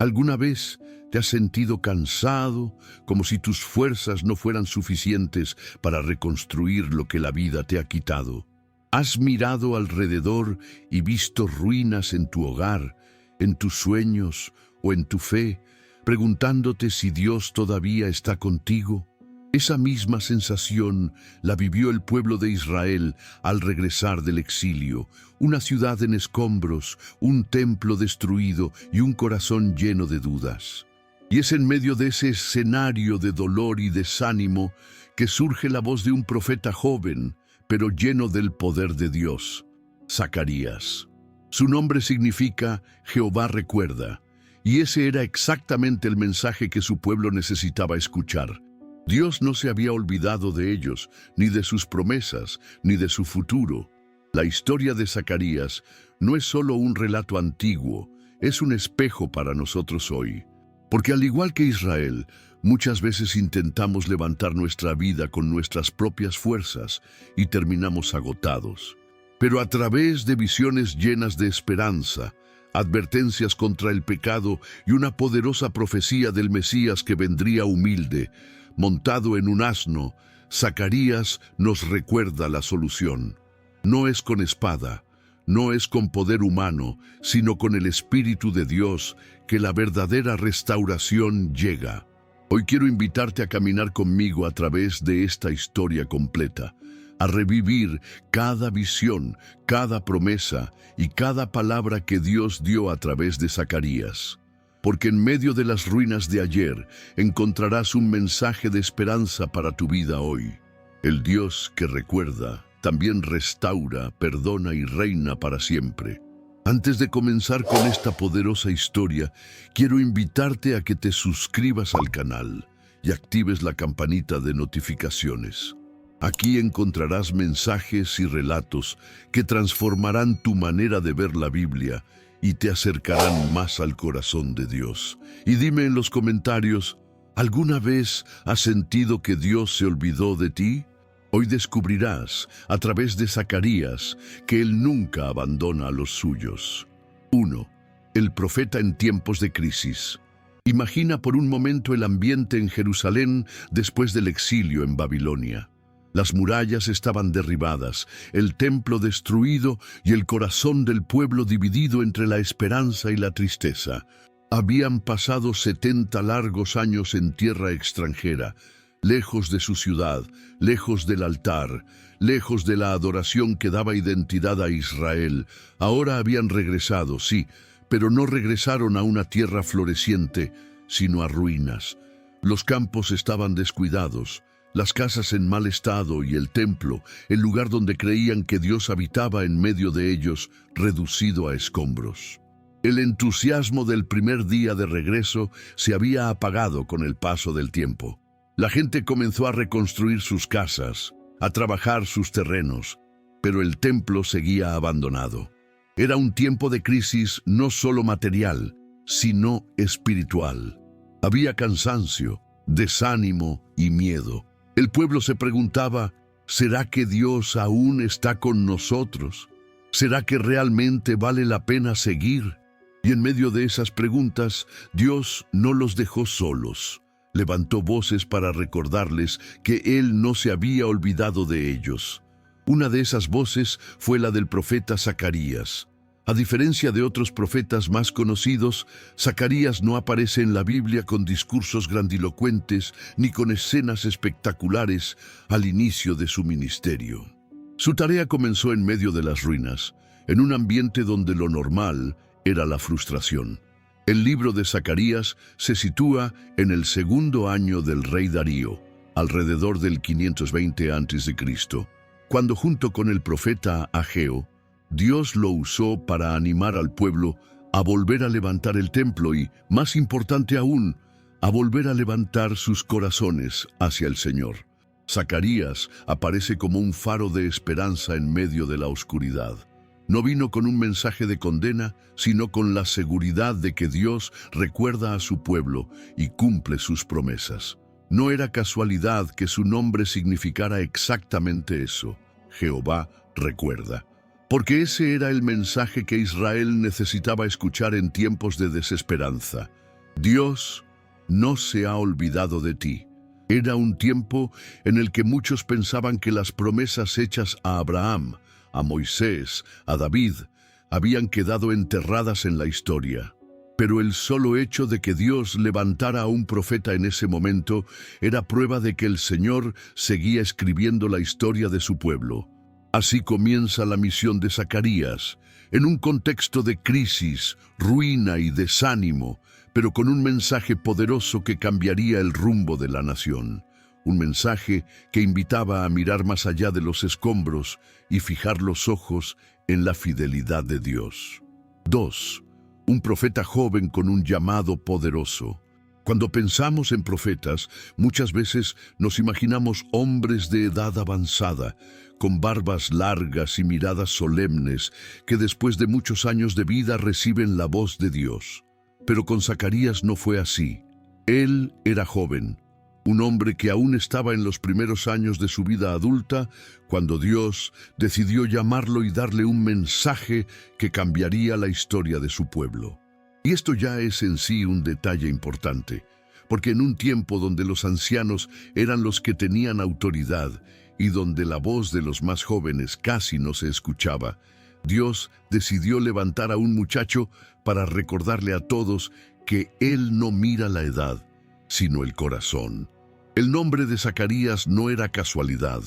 ¿Alguna vez te has sentido cansado, como si tus fuerzas no fueran suficientes para reconstruir lo que la vida te ha quitado? ¿Has mirado alrededor y visto ruinas en tu hogar, en tus sueños o en tu fe, preguntándote si Dios todavía está contigo? Esa misma sensación la vivió el pueblo de Israel al regresar del exilio, una ciudad en escombros, un templo destruido y un corazón lleno de dudas. Y es en medio de ese escenario de dolor y desánimo que surge la voz de un profeta joven, pero lleno del poder de Dios, Zacarías. Su nombre significa Jehová recuerda, y ese era exactamente el mensaje que su pueblo necesitaba escuchar. Dios no se había olvidado de ellos, ni de sus promesas, ni de su futuro. La historia de Zacarías no es solo un relato antiguo, es un espejo para nosotros hoy. Porque al igual que Israel, muchas veces intentamos levantar nuestra vida con nuestras propias fuerzas y terminamos agotados. Pero a través de visiones llenas de esperanza, advertencias contra el pecado y una poderosa profecía del Mesías que vendría humilde, montado en un asno, Zacarías nos recuerda la solución. No es con espada, no es con poder humano, sino con el Espíritu de Dios que la verdadera restauración llega. Hoy quiero invitarte a caminar conmigo a través de esta historia completa, a revivir cada visión, cada promesa y cada palabra que Dios dio a través de Zacarías. Porque en medio de las ruinas de ayer encontrarás un mensaje de esperanza para tu vida hoy. El Dios que recuerda, también restaura, perdona y reina para siempre. Antes de comenzar con esta poderosa historia, quiero invitarte a que te suscribas al canal y actives la campanita de notificaciones. Aquí encontrarás mensajes y relatos que transformarán tu manera de ver la Biblia y te acercarán más al corazón de Dios. Y dime en los comentarios, ¿alguna vez has sentido que Dios se olvidó de ti? Hoy descubrirás, a través de Zacarías, que Él nunca abandona a los suyos. 1. El profeta en tiempos de crisis. Imagina por un momento el ambiente en Jerusalén después del exilio en Babilonia. Las murallas estaban derribadas, el templo destruido y el corazón del pueblo dividido entre la esperanza y la tristeza. Habían pasado 70 largos años en tierra extranjera, lejos de su ciudad, lejos del altar, lejos de la adoración que daba identidad a Israel. Ahora habían regresado, sí, pero no regresaron a una tierra floreciente, sino a ruinas. Los campos estaban descuidados, las casas en mal estado y el templo, el lugar donde creían que Dios habitaba en medio de ellos, reducido a escombros. El entusiasmo del primer día de regreso se había apagado con el paso del tiempo. La gente comenzó a reconstruir sus casas, a trabajar sus terrenos, pero el templo seguía abandonado. Era un tiempo de crisis no solo material, sino espiritual. Había cansancio, desánimo y miedo. El pueblo se preguntaba, ¿será que Dios aún está con nosotros? ¿Será que realmente vale la pena seguir? Y en medio de esas preguntas, Dios no los dejó solos. Levantó voces para recordarles que Él no se había olvidado de ellos. Una de esas voces fue la del profeta Zacarías. A diferencia de otros profetas más conocidos, Zacarías no aparece en la Biblia con discursos grandilocuentes ni con escenas espectaculares al inicio de su ministerio. Su tarea comenzó en medio de las ruinas, en un ambiente donde lo normal era la frustración. El libro de Zacarías se sitúa en el segundo año del rey Darío, alrededor del 520 a.C., cuando junto con el profeta Ageo, Dios lo usó para animar al pueblo a volver a levantar el templo y, más importante aún, a volver a levantar sus corazones hacia el Señor. Zacarías aparece como un faro de esperanza en medio de la oscuridad. No vino con un mensaje de condena, sino con la seguridad de que Dios recuerda a su pueblo y cumple sus promesas. No era casualidad que su nombre significara exactamente eso, Jehová recuerda. Porque ese era el mensaje que Israel necesitaba escuchar en tiempos de desesperanza. Dios no se ha olvidado de ti. Era un tiempo en el que muchos pensaban que las promesas hechas a Abraham, a Moisés, a David, habían quedado enterradas en la historia. Pero el solo hecho de que Dios levantara a un profeta en ese momento era prueba de que el Señor seguía escribiendo la historia de su pueblo. Así comienza la misión de Zacarías, en un contexto de crisis, ruina y desánimo, pero con un mensaje poderoso que cambiaría el rumbo de la nación. Un mensaje que invitaba a mirar más allá de los escombros y fijar los ojos en la fidelidad de Dios. 2. Un profeta joven con un llamado poderoso. Cuando pensamos en profetas, muchas veces nos imaginamos hombres de edad avanzada, con barbas largas y miradas solemnes, que después de muchos años de vida reciben la voz de Dios. Pero con Zacarías no fue así. Él era joven, un hombre que aún estaba en los primeros años de su vida adulta, cuando Dios decidió llamarlo y darle un mensaje que cambiaría la historia de su pueblo. Y esto ya es en sí un detalle importante, porque en un tiempo donde los ancianos eran los que tenían autoridad y donde la voz de los más jóvenes casi no se escuchaba, Dios decidió levantar a un muchacho para recordarle a todos que Él no mira la edad, sino el corazón. El nombre de Zacarías no era casualidad.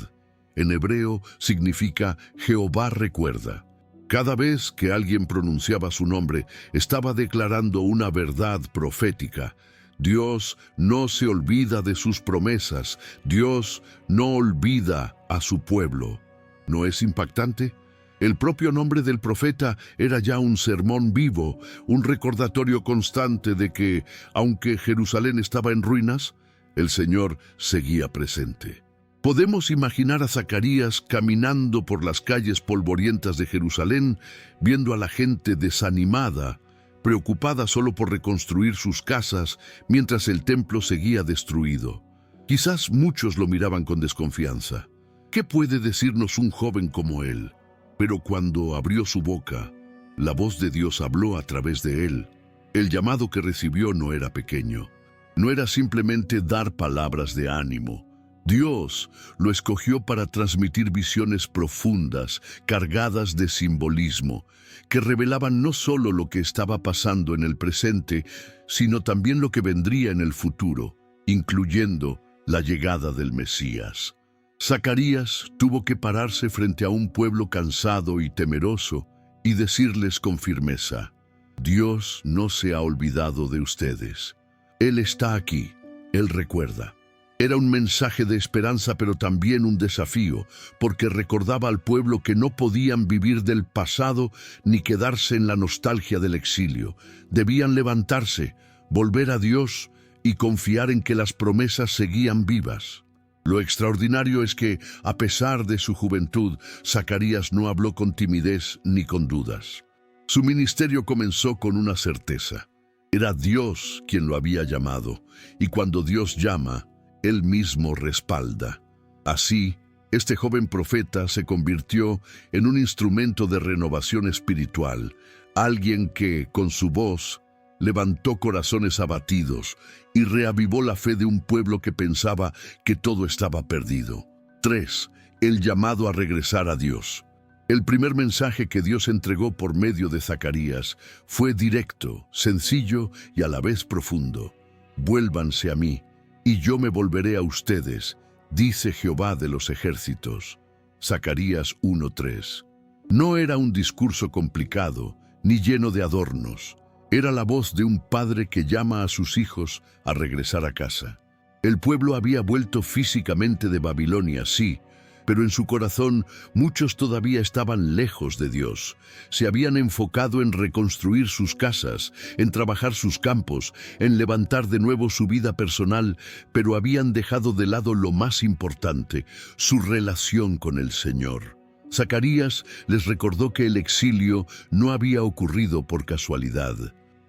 En hebreo significa Jehová recuerda. Cada vez que alguien pronunciaba su nombre, estaba declarando una verdad profética. Dios no se olvida de sus promesas. Dios no olvida a su pueblo. ¿No es impactante? El propio nombre del profeta era ya un sermón vivo, un recordatorio constante de que, aunque Jerusalén estaba en ruinas, el Señor seguía presente. Podemos imaginar a Zacarías caminando por las calles polvorientas de Jerusalén, viendo a la gente desanimada, preocupada solo por reconstruir sus casas, mientras el templo seguía destruido. Quizás muchos lo miraban con desconfianza. ¿Qué puede decirnos un joven como él? Pero cuando abrió su boca, la voz de Dios habló a través de él. El llamado que recibió no era pequeño. No era simplemente dar palabras de ánimo. Dios lo escogió para transmitir visiones profundas, cargadas de simbolismo, que revelaban no solo lo que estaba pasando en el presente, sino también lo que vendría en el futuro, incluyendo la llegada del Mesías. Zacarías tuvo que pararse frente a un pueblo cansado y temeroso y decirles con firmeza: Dios no se ha olvidado de ustedes. Él está aquí, Él recuerda. Era un mensaje de esperanza, pero también un desafío, porque recordaba al pueblo que no podían vivir del pasado ni quedarse en la nostalgia del exilio. Debían levantarse, volver a Dios y confiar en que las promesas seguían vivas. Lo extraordinario es que, a pesar de su juventud, Zacarías no habló con timidez ni con dudas. Su ministerio comenzó con una certeza. Era Dios quien lo había llamado, y cuando Dios llama, Él mismo respalda. Así, este joven profeta se convirtió en un instrumento de renovación espiritual, alguien que, con su voz, levantó corazones abatidos y reavivó la fe de un pueblo que pensaba que todo estaba perdido. 3. El llamado a regresar a Dios. El primer mensaje que Dios entregó por medio de Zacarías fue directo, sencillo y a la vez profundo. Vuélvanse a mí, y yo me volveré a ustedes, dice Jehová de los ejércitos. Zacarías 1:3. No era un discurso complicado, ni lleno de adornos. Era la voz de un padre que llama a sus hijos a regresar a casa. El pueblo había vuelto físicamente de Babilonia, sí, pero en su corazón muchos todavía estaban lejos de Dios. Se habían enfocado en reconstruir sus casas, en trabajar sus campos, en levantar de nuevo su vida personal, pero habían dejado de lado lo más importante, su relación con el Señor. Zacarías les recordó que el exilio no había ocurrido por casualidad.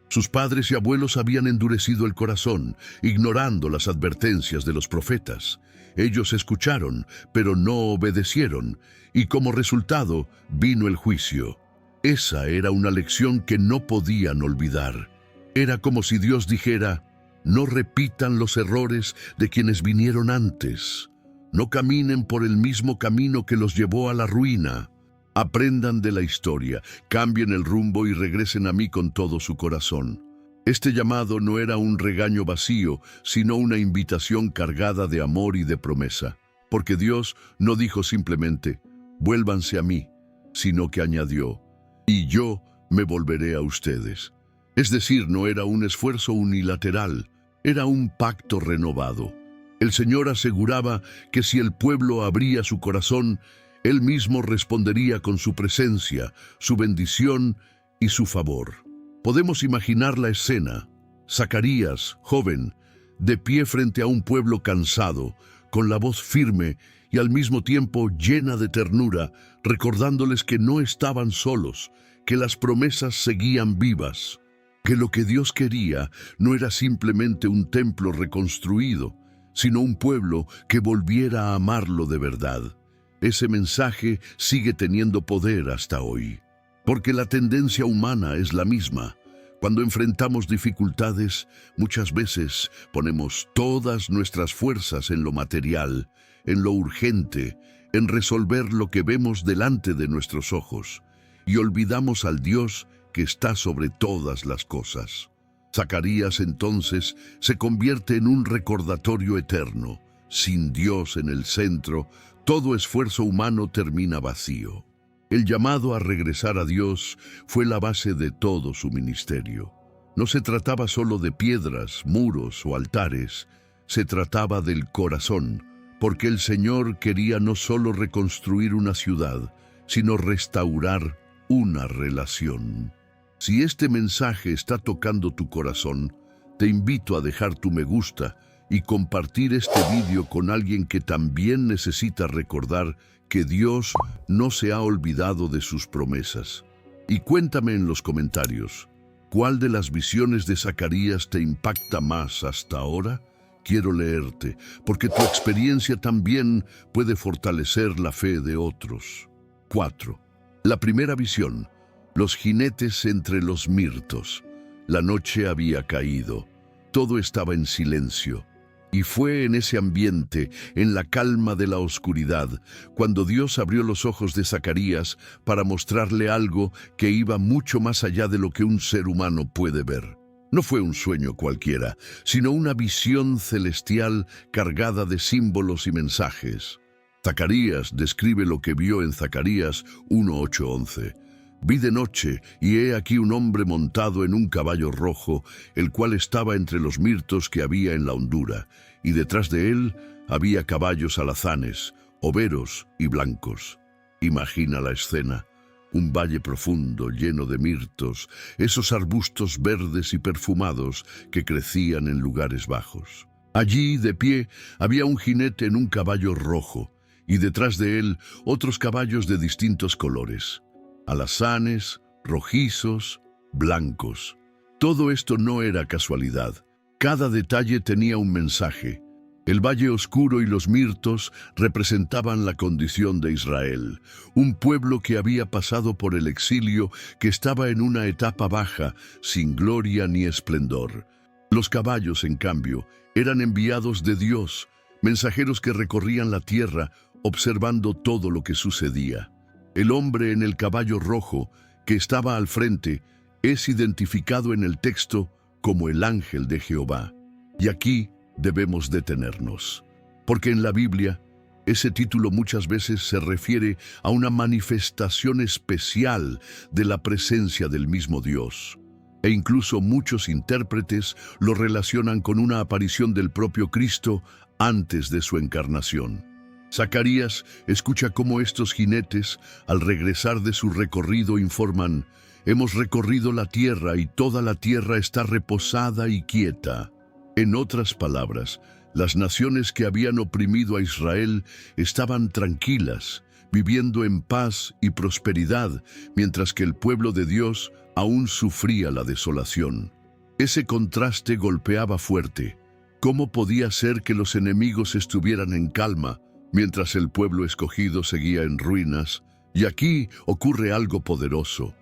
Sus padres y abuelos habían endurecido el corazón, ignorando las advertencias de los profetas. Ellos escucharon, pero no obedecieron, y como resultado vino el juicio. Esa era una lección que no podían olvidar. Era como si Dios dijera: no repitan los errores de quienes vinieron antes. No caminen por el mismo camino que los llevó a la ruina. Aprendan de la historia, cambien el rumbo y regresen a mí con todo su corazón. Este llamado no era un regaño vacío, sino una invitación cargada de amor y de promesa. Porque Dios no dijo simplemente: vuélvanse a mí, sino que añadió: y yo me volveré a ustedes. Es decir, no era un esfuerzo unilateral, era un pacto renovado. El Señor aseguraba que si el pueblo abría su corazón, Él mismo respondería con su presencia, su bendición y su favor. Podemos imaginar la escena: Zacarías, joven, de pie frente a un pueblo cansado, con la voz firme y al mismo tiempo llena de ternura, recordándoles que no estaban solos, que las promesas seguían vivas, que lo que Dios quería no era simplemente un templo reconstruido, sino un pueblo que volviera a amarlo de verdad. Ese mensaje sigue teniendo poder hasta hoy, porque la tendencia humana es la misma. Cuando enfrentamos dificultades, muchas veces ponemos todas nuestras fuerzas en lo material, en lo urgente, en resolver lo que vemos delante de nuestros ojos, y olvidamos al Dios que está sobre todas las cosas. Zacarías entonces se convierte en un recordatorio eterno. Sin Dios en el centro, todo esfuerzo humano termina vacío. El llamado a regresar a Dios fue la base de todo su ministerio. No se trataba solo de piedras, muros o altares, se trataba del corazón, porque el Señor quería no solo reconstruir una ciudad, sino restaurar una relación. Si este mensaje está tocando tu corazón, te invito a dejar tu me gusta y compartir este vídeo con alguien que también necesita recordar que Dios no se ha olvidado de sus promesas. Y cuéntame en los comentarios, ¿cuál de las visiones de Zacarías te impacta más hasta ahora? Quiero leerte, porque tu experiencia también puede fortalecer la fe de otros. 4. La primera visión: los jinetes entre los mirtos. La noche había caído, todo estaba en silencio. Y fue en ese ambiente, en la calma de la oscuridad, cuando Dios abrió los ojos de Zacarías para mostrarle algo que iba mucho más allá de lo que un ser humano puede ver. No fue un sueño cualquiera, sino una visión celestial cargada de símbolos y mensajes. Zacarías describe lo que vio en Zacarías 1:8-11. Vi de noche, y he aquí un hombre montado en un caballo rojo, el cual estaba entre los mirtos que había en la hondura, y detrás de él había caballos alazanes, overos y blancos. Imagina la escena: un valle profundo lleno de mirtos, esos arbustos verdes y perfumados que crecían en lugares bajos. Allí, de pie, había un jinete en un caballo rojo, y detrás de él otros caballos de distintos colores: alazanes, rojizos, blancos. Todo esto no era casualidad. Cada detalle tenía un mensaje. El valle oscuro y los mirtos representaban la condición de Israel, un pueblo que había pasado por el exilio, que estaba en una etapa baja, sin gloria ni esplendor. Los caballos, en cambio, eran enviados de Dios, mensajeros que recorrían la tierra, observando todo lo que sucedía. El hombre en el caballo rojo, que estaba al frente, es identificado en el texto como el ángel de Jehová. Y aquí debemos detenernos, porque en la Biblia ese título muchas veces se refiere a una manifestación especial de la presencia del mismo Dios. E incluso muchos intérpretes lo relacionan con una aparición del propio Cristo antes de su encarnación. Zacarías escucha cómo estos jinetes, al regresar de su recorrido, informan: hemos recorrido la tierra y toda la tierra está reposada y quieta. En otras palabras, las naciones que habían oprimido a Israel estaban tranquilas, viviendo en paz y prosperidad, mientras que el pueblo de Dios aún sufría la desolación. Ese contraste golpeaba fuerte. ¿Cómo podía ser que los enemigos estuvieran en calma, mientras el pueblo escogido seguía en ruinas? Y aquí ocurre algo poderoso.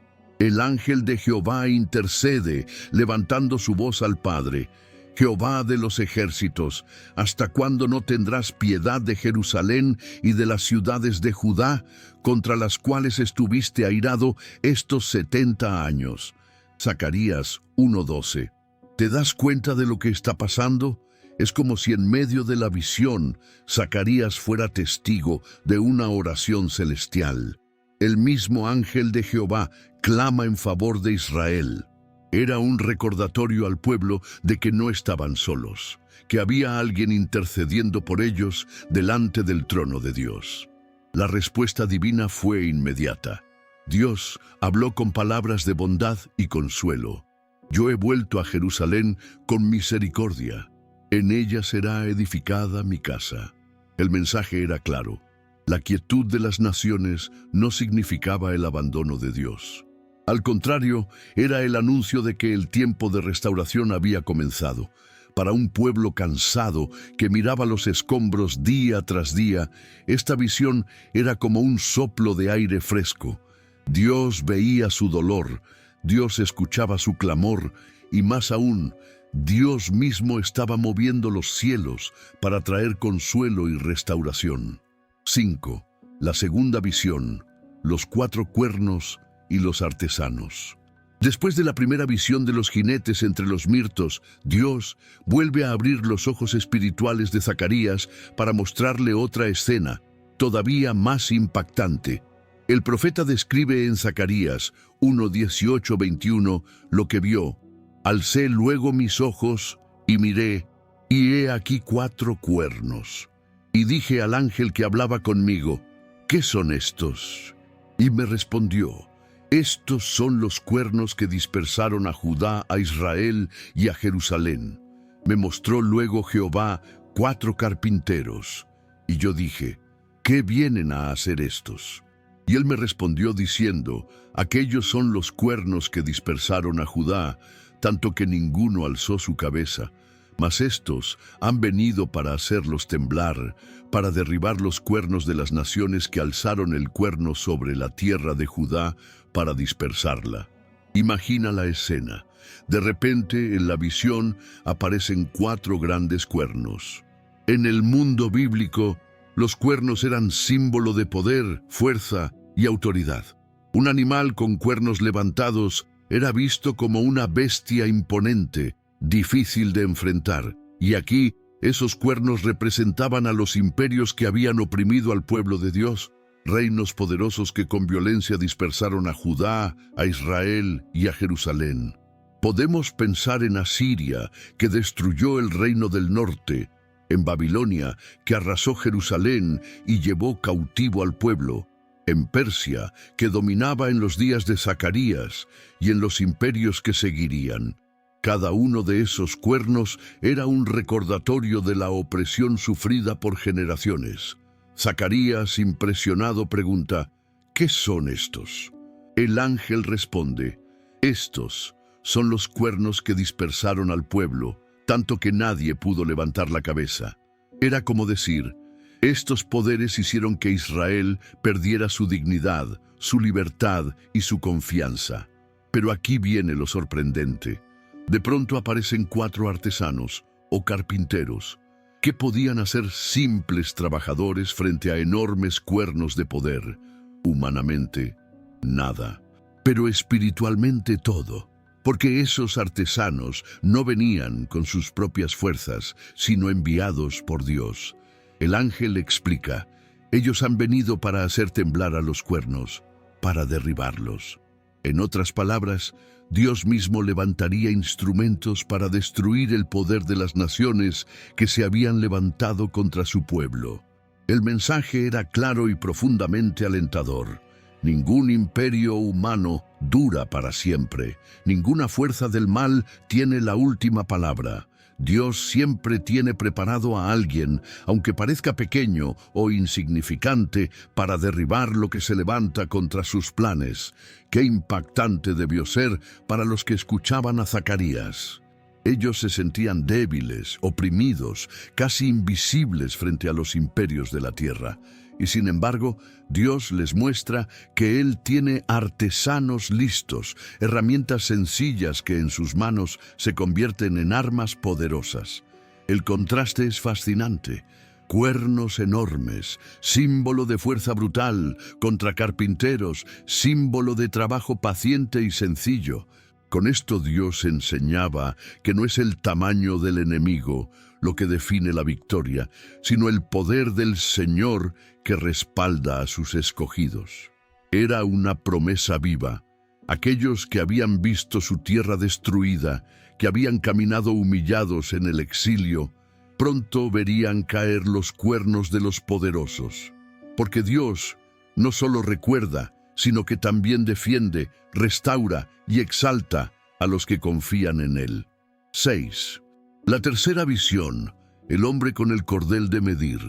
El ángel de Jehová intercede, levantando su voz al Padre. Jehová de los ejércitos, ¿hasta cuándo no tendrás piedad de Jerusalén y de las ciudades de Judá, contra las cuales estuviste airado estos 70 años? Zacarías 1:12. ¿Te das cuenta de lo que está pasando? Es como si en medio de la visión Zacarías fuera testigo de una oración celestial. El mismo ángel de Jehová clama en favor de Israel. Era un recordatorio al pueblo de que no estaban solos, que había alguien intercediendo por ellos delante del trono de Dios. La respuesta divina fue inmediata. Dios habló con palabras de bondad y consuelo. Yo he vuelto a Jerusalén con misericordia. En ella será edificada mi casa. El mensaje era claro. La quietud de las naciones no significaba el abandono de Dios. Al contrario, era el anuncio de que el tiempo de restauración había comenzado. Para un pueblo cansado que miraba los escombros día tras día, esta visión era como un soplo de aire fresco. Dios veía su dolor, Dios escuchaba su clamor y más aún, Dios mismo estaba moviendo los cielos para traer consuelo y restauración. 5. La segunda visión, los 4 cuernos y los artesanos. Después de la primera visión de los jinetes entre los mirtos, Dios vuelve a abrir los ojos espirituales de Zacarías para mostrarle otra escena, todavía más impactante. El profeta describe en Zacarías 1:18-21 lo que vio. Alcé luego mis ojos y miré, y he aquí 4 cuernos. Y dije al ángel que hablaba conmigo, ¿qué son estos? Y me respondió, estos son los cuernos que dispersaron a Judá, a Israel y a Jerusalén. Me mostró luego Jehová 4 carpinteros. Y yo dije, ¿qué vienen a hacer estos? Y él me respondió diciendo, aquellos son los cuernos que dispersaron a Judá, tanto que ninguno alzó su cabeza. Mas estos han venido para hacerlos temblar, para derribar los cuernos de las naciones que alzaron el cuerno sobre la tierra de Judá para dispersarla. Imagina la escena. De repente, en la visión, aparecen 4 grandes cuernos. En el mundo bíblico, los cuernos eran símbolo de poder, fuerza y autoridad. Un animal con cuernos levantados era visto como una bestia imponente, difícil de enfrentar, y aquí esos cuernos representaban a los imperios que habían oprimido al pueblo de Dios, reinos poderosos que con violencia dispersaron a Judá, a Israel y a Jerusalén. Podemos pensar en Asiria, que destruyó el reino del norte, en Babilonia, que arrasó Jerusalén y llevó cautivo al pueblo, en Persia, que dominaba en los días de Zacarías, y en los imperios que seguirían. Cada uno de esos cuernos era un recordatorio de la opresión sufrida por generaciones. Zacarías, impresionado, pregunta, ¿qué son estos? El ángel responde, estos son los cuernos que dispersaron al pueblo, tanto que nadie pudo levantar la cabeza. Era como decir, estos poderes hicieron que Israel perdiera su dignidad, su libertad y su confianza. Pero aquí viene lo sorprendente. De pronto aparecen 4 artesanos o carpinteros que podían hacer simples trabajadores frente a enormes cuernos de poder. Humanamente, nada, pero espiritualmente todo, porque esos artesanos no venían con sus propias fuerzas, sino enviados por Dios. El ángel explica, ellos han venido para hacer temblar a los cuernos, para derribarlos. En otras palabras, Dios mismo levantaría instrumentos para destruir el poder de las naciones que se habían levantado contra su pueblo. El mensaje era claro y profundamente alentador. Ningún imperio humano dura para siempre. Ninguna fuerza del mal tiene la última palabra. Dios siempre tiene preparado a alguien, aunque parezca pequeño o insignificante, para derribar lo que se levanta contra sus planes. Qué impactante debió ser para los que escuchaban a Zacarías. Ellos se sentían débiles, oprimidos, casi invisibles frente a los imperios de la tierra. y sin embargo, Dios les muestra que Él tiene artesanos listos, herramientas sencillas que en sus manos se convierten en armas poderosas. El contraste es fascinante. Cuernos enormes, símbolo de fuerza brutal, contra carpinteros, símbolo de trabajo paciente y sencillo. Con esto Dios enseñaba que no es el tamaño del enemigo lo que define la victoria, sino el poder del Señor que respalda a sus escogidos. Era una promesa viva. Aquellos que habían visto su tierra destruida, que habían caminado humillados en el exilio, pronto verían caer los cuernos de los poderosos. Porque Dios no solo recuerda, sino que también defiende, restaura y exalta a los que confían en Él. 6. La tercera visión, el hombre con el cordel de medir.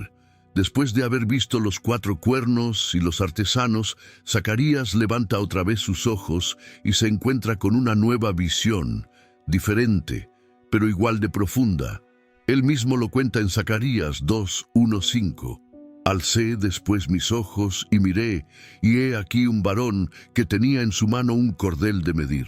Después de haber visto los 4 cuernos y los artesanos, Zacarías levanta otra vez sus ojos y se encuentra con una nueva visión, diferente, pero igual de profunda. Él mismo lo cuenta en Zacarías 2:1-5. Alcé después mis ojos y miré, y he aquí un varón que tenía en su mano un cordel de medir.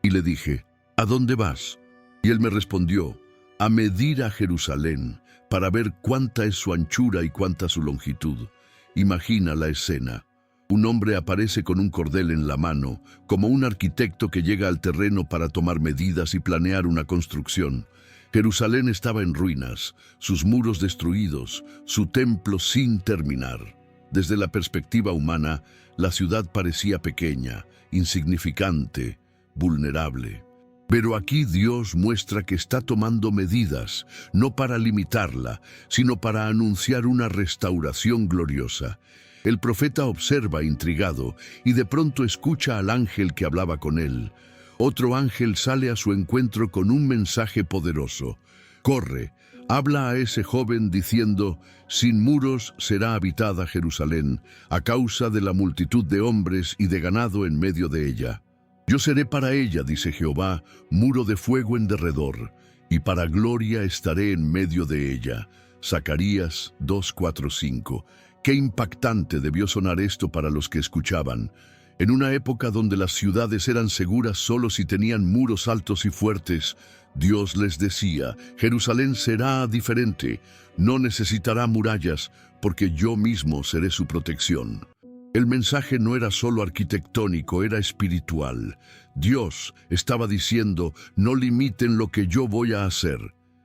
Y le dije, ¿a dónde vas? Y él me respondió, a medir a Jerusalén, para ver cuánta es su anchura y cuánta su longitud. Imagina la escena. Un hombre aparece con un cordel en la mano, como un arquitecto que llega al terreno para tomar medidas y planear una construcción. Jerusalén estaba en ruinas, sus muros destruidos, su templo sin terminar. Desde la perspectiva humana, la ciudad parecía pequeña, insignificante, vulnerable. Pero aquí Dios muestra que está tomando medidas, no para limitarla, sino para anunciar una restauración gloriosa. El profeta observa intrigado y de pronto escucha al ángel que hablaba con él. Otro ángel sale a su encuentro con un mensaje poderoso. Corre, habla a ese joven diciendo, sin muros será habitada Jerusalén, a causa de la multitud de hombres y de ganado en medio de ella. Yo seré para ella, dice Jehová, muro de fuego en derredor, y para gloria estaré en medio de ella. Zacarías 2:4-5. Qué impactante debió sonar esto para los que escuchaban. En una época donde las ciudades eran seguras solo si tenían muros altos y fuertes, Dios les decía, Jerusalén será diferente, no necesitará murallas, porque yo mismo seré su protección. El mensaje no era solo arquitectónico, era espiritual. Dios estaba diciendo, no limiten lo que yo voy a hacer.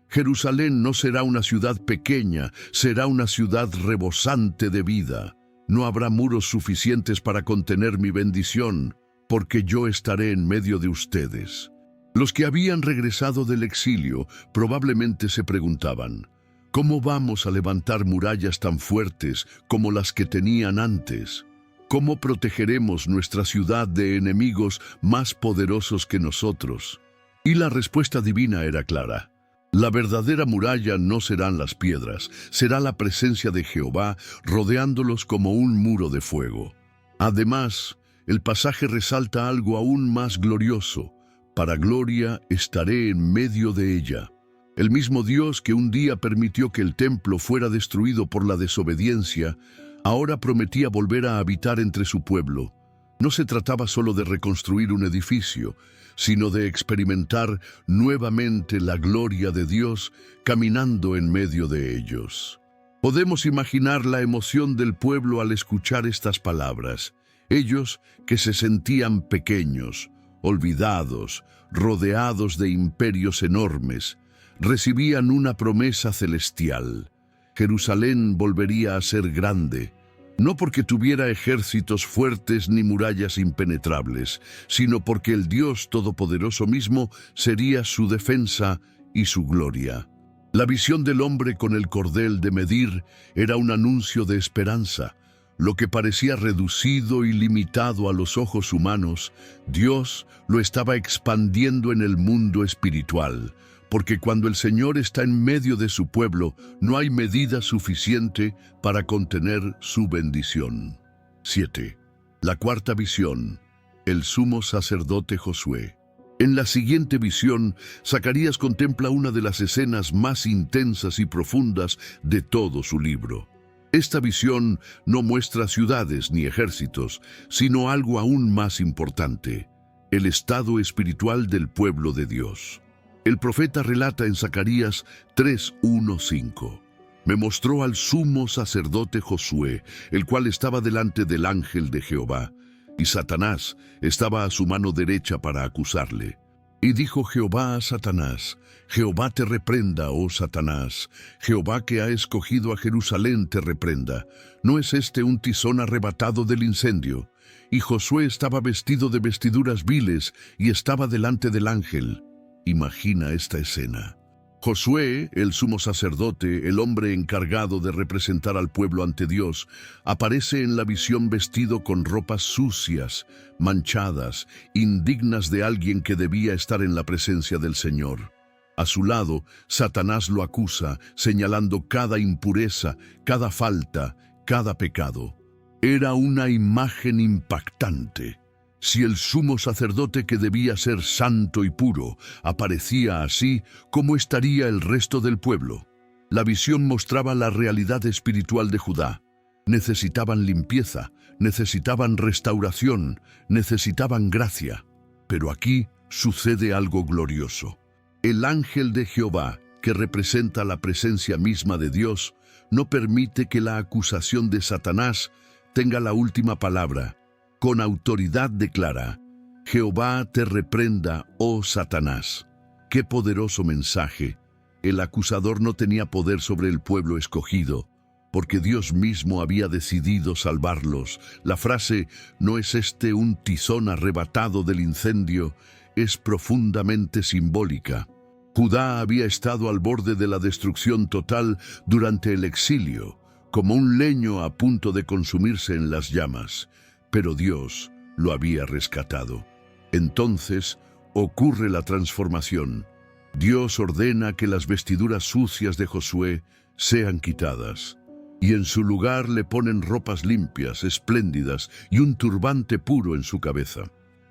Jerusalén no será una ciudad pequeña, será una ciudad rebosante de vida. No habrá muros suficientes para contener mi bendición, porque yo estaré en medio de ustedes. Los que habían regresado del exilio probablemente se preguntaban, ¿cómo vamos a levantar murallas tan fuertes como las que tenían antes? ¿Cómo protegeremos nuestra ciudad de enemigos más poderosos que nosotros? Y la respuesta divina era clara. La verdadera muralla no serán las piedras, será la presencia de Jehová rodeándolos como un muro de fuego. Además, el pasaje resalta algo aún más glorioso. Para gloria estaré en medio de ella. El mismo Dios que un día permitió que el templo fuera destruido por la desobediencia, ahora prometía volver a habitar entre su pueblo. No se trataba solo de reconstruir un edificio, sino de experimentar nuevamente la gloria de Dios caminando en medio de ellos. Podemos imaginar la emoción del pueblo al escuchar estas palabras. Ellos que se sentían pequeños, olvidados, rodeados de imperios enormes, recibían una promesa celestial. Jerusalén volvería a ser grande, no porque tuviera ejércitos fuertes ni murallas impenetrables, sino porque el Dios Todopoderoso mismo sería su defensa y su gloria. La visión del hombre con el cordel de medir era un anuncio de esperanza. Lo que parecía reducido y limitado a los ojos humanos, Dios lo estaba expandiendo en el mundo espiritual, porque cuando el Señor está en medio de su pueblo, no hay medida suficiente para contener su bendición. 7. La cuarta visión, el sumo sacerdote Josué. En la siguiente visión, Zacarías contempla una de las escenas más intensas y profundas de todo su libro. Esta visión no muestra ciudades ni ejércitos, sino algo aún más importante: el estado espiritual del pueblo de Dios. El profeta relata en Zacarías 3:1-5: Me mostró al sumo sacerdote Josué, el cual estaba delante del ángel de Jehová, y Satanás estaba a su mano derecha para acusarle. Y dijo Jehová a Satanás: Jehová te reprenda, oh Satanás, Jehová que ha escogido a Jerusalén te reprenda. ¿No es este un tizón arrebatado del incendio? Y Josué estaba vestido de vestiduras viles y estaba delante del ángel. Imagina esta escena. Josué, el sumo sacerdote, el hombre encargado de representar al pueblo ante Dios, aparece en la visión vestido con ropas sucias, manchadas, indignas de alguien que debía estar en la presencia del Señor. A su lado, Satanás lo acusa, señalando cada impureza, cada falta, cada pecado. Era una imagen impactante. Si el sumo sacerdote, que debía ser santo y puro, aparecía así, ¿cómo estaría el resto del pueblo? La visión mostraba la realidad espiritual de Judá. Necesitaban limpieza, necesitaban restauración, necesitaban gracia. Pero aquí sucede algo glorioso. El ángel de Jehová, que representa la presencia misma de Dios, no permite que la acusación de Satanás tenga la última palabra. Con autoridad declara: Jehová te reprenda, oh Satanás. ¡Qué poderoso mensaje! El acusador no tenía poder sobre el pueblo escogido, porque Dios mismo había decidido salvarlos. La frase «¿No es este un tizón arrebatado del incendio?» es profundamente simbólica. Judá había estado al borde de la destrucción total durante el exilio, como un leño a punto de consumirse en las llamas. Pero Dios lo había rescatado. Entonces ocurre la transformación. Dios ordena que las vestiduras sucias de Josué sean quitadas, y en su lugar le ponen ropas limpias, espléndidas, y un turbante puro en su cabeza.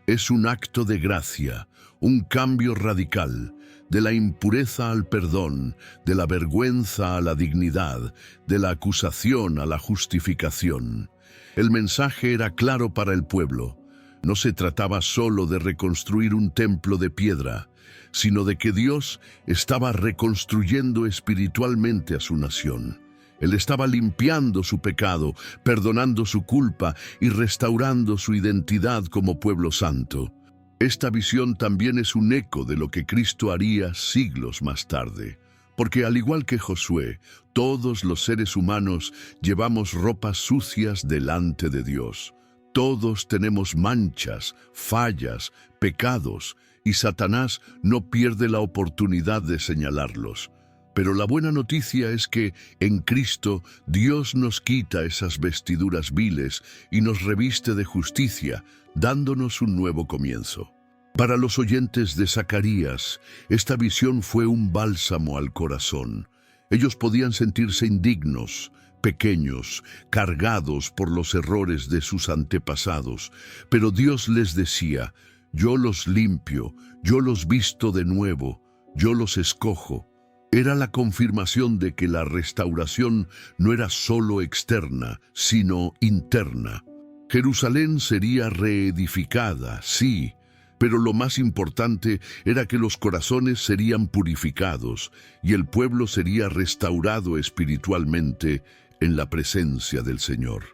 Es un acto de gracia, un cambio radical, de la impureza al perdón, de la vergüenza a la dignidad, de la acusación a la justificación. El mensaje era claro para el pueblo. No se trataba solo de reconstruir un templo de piedra, sino de que Dios estaba reconstruyendo espiritualmente a su nación. Él estaba limpiando su pecado, perdonando su culpa y restaurando su identidad como pueblo santo. Esta visión también es un eco de lo que Cristo haría siglos más tarde. Porque al igual que Josué, todos los seres humanos llevamos ropas sucias delante de Dios. Todos tenemos manchas, fallas, pecados, y Satanás no pierde la oportunidad de señalarlos. Pero la buena noticia es que en Cristo Dios nos quita esas vestiduras viles y nos reviste de justicia, dándonos un nuevo comienzo. Para los oyentes de Zacarías, esta visión fue un bálsamo al corazón. Ellos podían sentirse indignos, pequeños, cargados por los errores de sus antepasados, pero Dios les decía: yo los limpio, yo los visto de nuevo, yo los escojo. Era la confirmación de que la restauración no era solo externa, sino interna. Jerusalén sería reedificada, sí, pero lo más importante era que los corazones serían purificados y el pueblo sería restaurado espiritualmente en la presencia del Señor.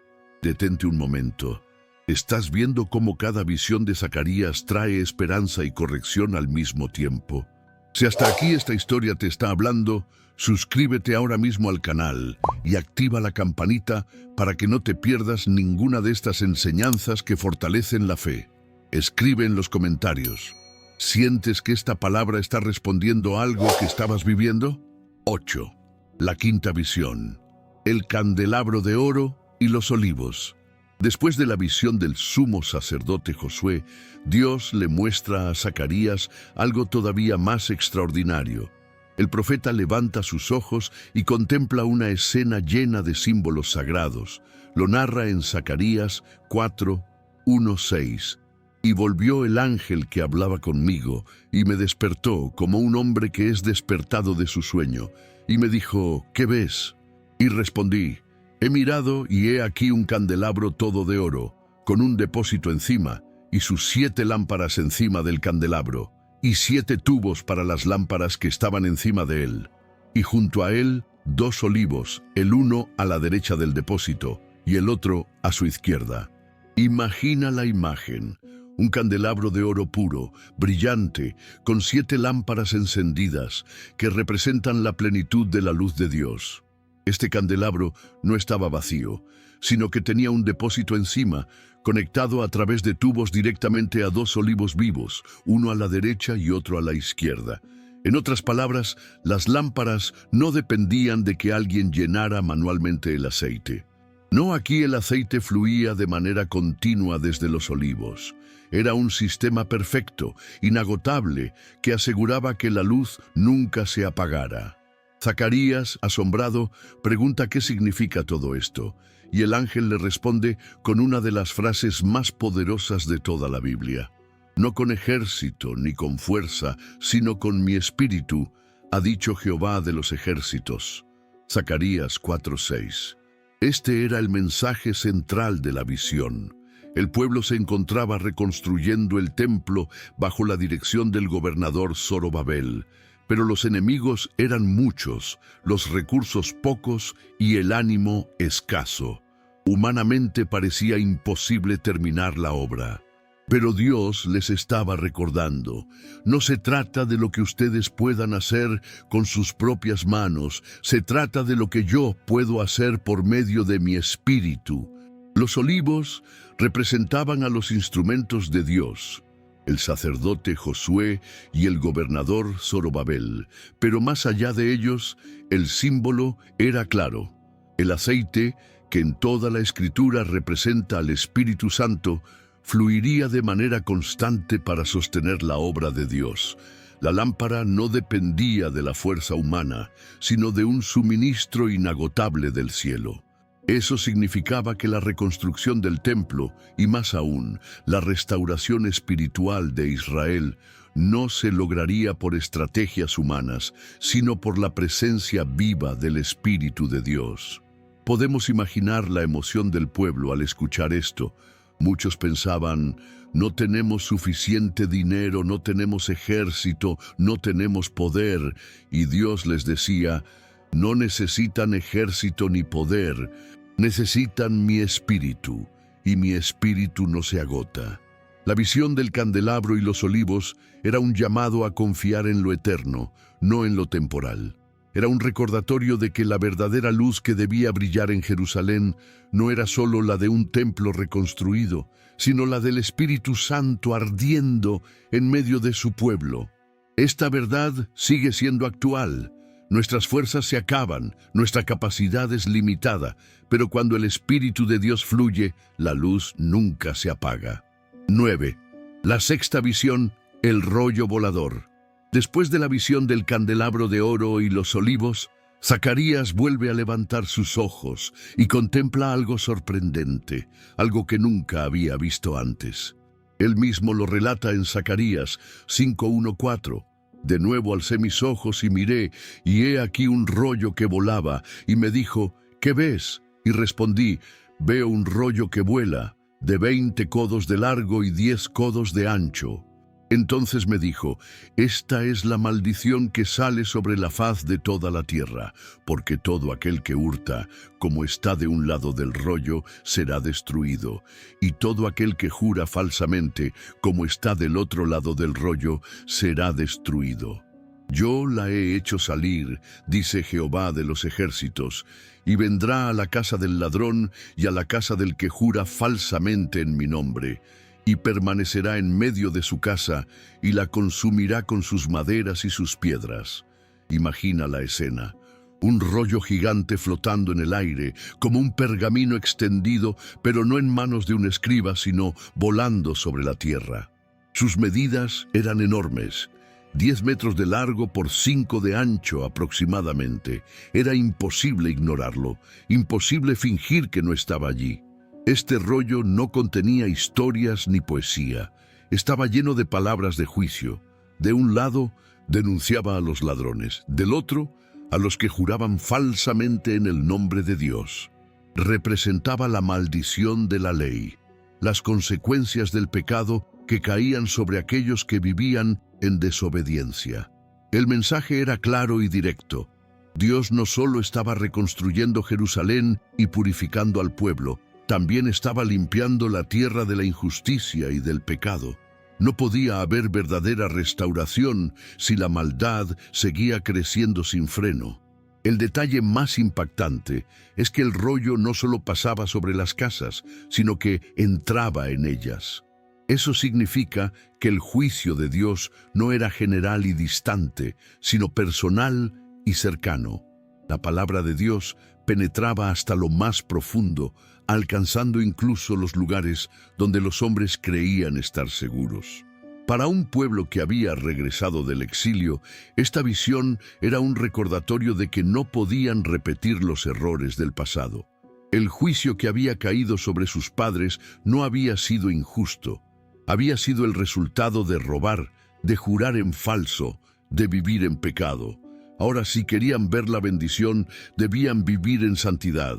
Detente un momento. ¿Estás viendo cómo cada visión de Zacarías trae esperanza y corrección al mismo tiempo? Si hasta aquí esta historia te está hablando, suscríbete ahora mismo al canal y activa la campanita para que no te pierdas ninguna de estas enseñanzas que fortalecen la fe. Escribe en los comentarios: ¿sientes que esta palabra está respondiendo a algo que estabas viviendo? 8. La quinta visión: el candelabro de oro y los olivos. Después de la visión del sumo sacerdote Josué, Dios le muestra a Zacarías algo todavía más extraordinario. El profeta levanta sus ojos y contempla una escena llena de símbolos sagrados. Lo narra en Zacarías 4:1-6. Y volvió el ángel que hablaba conmigo, y me despertó como un hombre que es despertado de su sueño, y me dijo: ¿qué ves? Y respondí: He mirado y he aquí un candelabro todo de oro, con un depósito encima, y sus 7 lámparas encima del candelabro, y 7 tubos para las lámparas que estaban encima de él. Y junto a él 2 olivos, el uno a la derecha del depósito, y el otro a su izquierda. Imagina la imagen. Un candelabro de oro puro, brillante, con 7 lámparas encendidas, que representan la plenitud de la luz de Dios. Este candelabro no estaba vacío, sino que tenía un depósito encima, conectado a través de tubos directamente a 2 olivos vivos, uno a la derecha y otro a la izquierda. En otras palabras, las lámparas no dependían de que alguien llenara manualmente el aceite. No, aquí el aceite fluía de manera continua desde los olivos. Era un sistema perfecto, inagotable, que aseguraba que la luz nunca se apagara. Zacarías, asombrado, pregunta qué significa todo esto, y el ángel le responde con una de las frases más poderosas de toda la Biblia. No con ejército ni con fuerza, sino con mi espíritu, ha dicho Jehová de los ejércitos. Zacarías 4:6. Este era el mensaje central de la visión. El pueblo se encontraba reconstruyendo el templo bajo la dirección del gobernador Zorobabel, pero los enemigos eran muchos, los recursos pocos y el ánimo escaso. Humanamente parecía imposible terminar la obra. Pero Dios les estaba recordando, no se trata de lo que ustedes puedan hacer con sus propias manos, se trata de lo que yo puedo hacer por medio de mi espíritu. Los olivos representaban a los instrumentos de Dios, el sacerdote Josué y el gobernador Zorobabel, pero más allá de ellos, el símbolo era claro. El aceite, que en toda la Escritura representa al Espíritu Santo, fluiría de manera constante para sostener la obra de Dios. La lámpara no dependía de la fuerza humana, sino de un suministro inagotable del cielo. Eso significaba que la reconstrucción del templo, y más aún, la restauración espiritual de Israel, no se lograría por estrategias humanas, sino por la presencia viva del Espíritu de Dios. Podemos imaginar la emoción del pueblo al escuchar esto. Muchos pensaban, no tenemos suficiente dinero, no tenemos ejército, no tenemos poder. Y Dios les decía, no necesitan ejército ni poder, necesitan mi espíritu, y mi espíritu no se agota. La visión del candelabro y los olivos era un llamado a confiar en lo eterno, no en lo temporal. Era un recordatorio de que la verdadera luz que debía brillar en Jerusalén no era solo la de un templo reconstruido, sino la del Espíritu Santo ardiendo en medio de su pueblo. Esta verdad sigue siendo actual. Nuestras fuerzas se acaban, nuestra capacidad es limitada, pero cuando el Espíritu de Dios fluye, la luz nunca se apaga. 9. La sexta visión, el rollo volador. Después de la visión del candelabro de oro y los olivos, Zacarías vuelve a levantar sus ojos y contempla algo sorprendente, algo que nunca había visto antes. Él mismo lo relata en Zacarías 5:1-4. De nuevo alcé mis ojos y miré, y he aquí un rollo que volaba, y me dijo, ¿qué ves? Y respondí, veo un rollo que vuela, de 20 codos de largo y 10 codos de ancho. Entonces me dijo, esta es la maldición que sale sobre la faz de toda la tierra, porque todo aquel que hurta, como está de un lado del rollo, será destruido, y todo aquel que jura falsamente, como está del otro lado del rollo, será destruido. Yo la he hecho salir, dice Jehová de los ejércitos, y vendrá a la casa del ladrón y a la casa del que jura falsamente en mi nombre, y permanecerá en medio de su casa, y la consumirá con sus maderas y sus piedras. Imagina la escena, un rollo gigante flotando en el aire, como un pergamino extendido, pero no en manos de un escriba, sino volando sobre la tierra. Sus medidas eran enormes, 10 metros de largo por 5 de ancho aproximadamente. Era imposible ignorarlo, imposible fingir que no estaba allí. Este rollo no contenía historias ni poesía. Estaba lleno de palabras de juicio. De un lado, denunciaba a los ladrones. Del otro, a los que juraban falsamente en el nombre de Dios. representaba la maldición de la ley, las consecuencias del pecado que caían sobre aquellos que vivían en desobediencia. El mensaje era claro y directo. Dios no solo estaba reconstruyendo Jerusalén y purificando al pueblo, también estaba limpiando la tierra de la injusticia y del pecado. No podía haber verdadera restauración si la maldad seguía creciendo sin freno. El detalle más impactante es que el rollo no solo pasaba sobre las casas, sino que entraba en ellas. Eso significa que el juicio de Dios no era general y distante, sino personal y cercano. La palabra de Dios penetraba hasta lo más profundo, alcanzando incluso los lugares donde los hombres creían estar seguros. Para un pueblo que había regresado del exilio, esta visión era un recordatorio de que no podían repetir los errores del pasado. El juicio que había caído sobre sus padres no había sido injusto. Había sido el resultado de robar, de jurar en falso, de vivir en pecado. Ahora, si querían ver la bendición, debían vivir en santidad.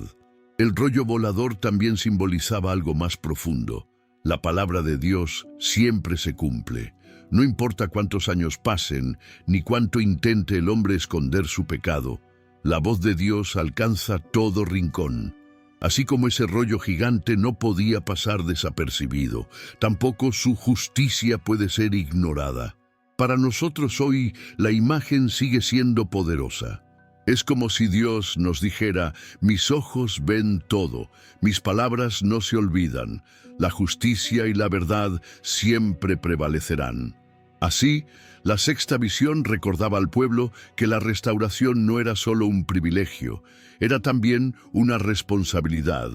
El rollo volador también simbolizaba algo más profundo. La palabra de Dios siempre se cumple. No importa cuántos años pasen, ni cuánto intente el hombre esconder su pecado, la voz de Dios alcanza todo rincón. Así como ese rollo gigante no podía pasar desapercibido, tampoco su justicia puede ser ignorada. Para nosotros hoy, la imagen sigue siendo poderosa. Es como si Dios nos dijera: mis ojos ven todo, mis palabras no se olvidan, la justicia y la verdad siempre prevalecerán. Así, la sexta visión recordaba al pueblo que la restauración no era solo un privilegio, era también una responsabilidad.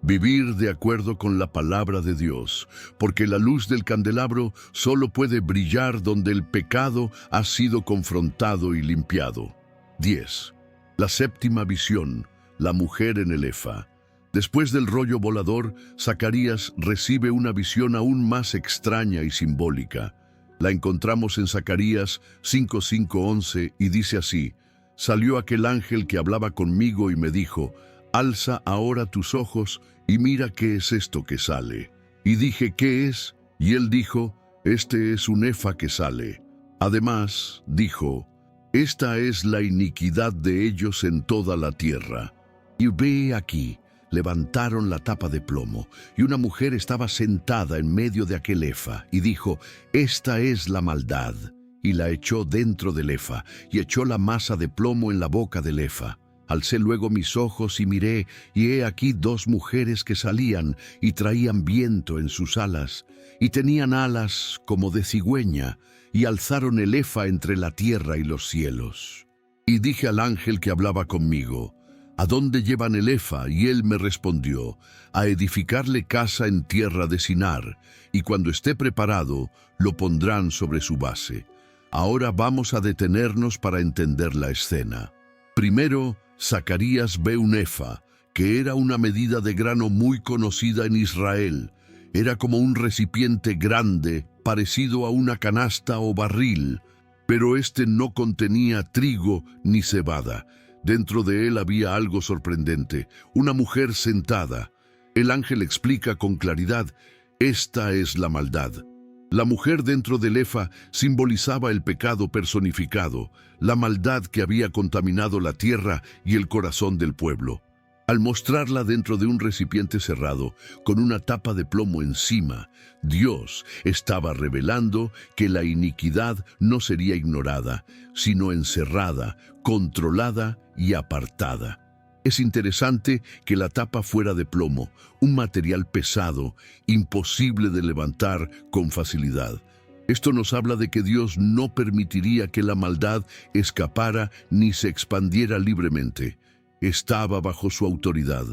Vivir de acuerdo con la palabra de Dios, porque la luz del candelabro solo puede brillar donde el pecado ha sido confrontado y limpiado. 10. La séptima visión, la mujer en el efa. Después del rollo volador, Zacarías recibe una visión aún más extraña y simbólica. La encontramos en Zacarías 5:5-11 y dice así: salió aquel ángel que hablaba conmigo y me dijo: alza ahora tus ojos y mira qué es esto que sale. Y dije: ¿qué es? Y él dijo: este es un efa que sale. Además, dijo: esta es la iniquidad de ellos en toda la tierra. Y ve aquí, levantaron la tapa de plomo, y una mujer estaba sentada en medio de aquel efa, y dijo: esta es la maldad. Y la echó dentro del efa, y echó la masa de plomo en la boca del efa. Alcé luego mis ojos y miré, y he aquí dos mujeres que salían, y traían viento en sus alas, y tenían alas como de cigüeña, y alzaron el efa entre la tierra y los cielos. Y dije al ángel que hablaba conmigo: ¿a dónde llevan el efa? Y él me respondió: a edificarle casa en tierra de Sinar, y cuando esté preparado, lo pondrán sobre su base. Ahora vamos a detenernos para entender la escena. Primero, Zacarías ve un efa, que era una medida de grano muy conocida en Israel. Era como un recipiente grande, parecido a una canasta o barril, pero este no contenía trigo ni cebada. Dentro de él había algo sorprendente, una mujer sentada. El ángel explica con claridad: esta es la maldad. La mujer dentro del efa simbolizaba el pecado personificado, la maldad que había contaminado la tierra y el corazón del pueblo. Al mostrarla dentro de un recipiente cerrado, con una tapa de plomo encima, Dios estaba revelando que la iniquidad no sería ignorada, sino encerrada, controlada y apartada. Es interesante que la tapa fuera de plomo, un material pesado, imposible de levantar con facilidad. Esto nos habla de que Dios no permitiría que la maldad escapara ni se expandiera libremente. Estaba bajo su autoridad.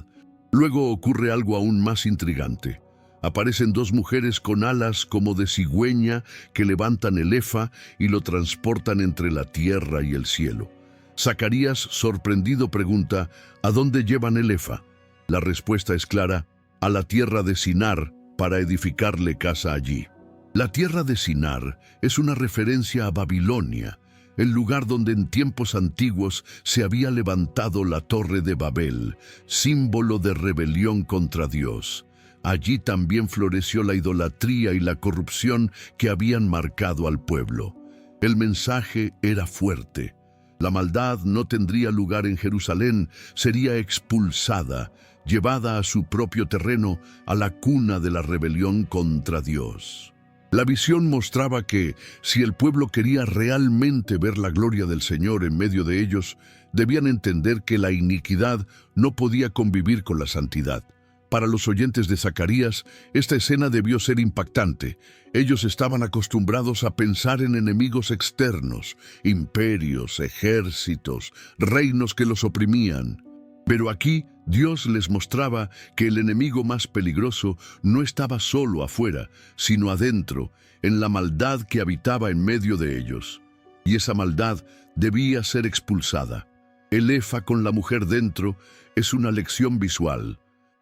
Luego ocurre algo aún más intrigante. Aparecen dos mujeres con alas como de cigüeña que levantan el efa y lo transportan entre la tierra y el cielo. Zacarías, sorprendido, pregunta: ¿a dónde llevan el efa? La respuesta es clara: a la tierra de Sinar, para edificarle casa allí. La tierra de Sinar es una referencia a Babilonia. el lugar donde en tiempos antiguos se había levantado la Torre de Babel, símbolo de rebelión contra Dios. Allí también floreció la idolatría y la corrupción que habían marcado al pueblo. El mensaje era fuerte. La maldad no tendría lugar en Jerusalén, sería expulsada, llevada a su propio terreno, a la cuna de la rebelión contra Dios. La visión mostraba que, si el pueblo quería realmente ver la gloria del Señor en medio de ellos, debían entender que la iniquidad no podía convivir con la santidad. Para los oyentes de Zacarías, esta escena debió ser impactante. Ellos estaban acostumbrados a pensar en enemigos externos, imperios, ejércitos, reinos que los oprimían. Pero aquí Dios les mostraba que el enemigo más peligroso no estaba solo afuera, sino adentro, en la maldad que habitaba en medio de ellos. Y esa maldad debía ser expulsada. El efa con la mujer dentro es una lección visual.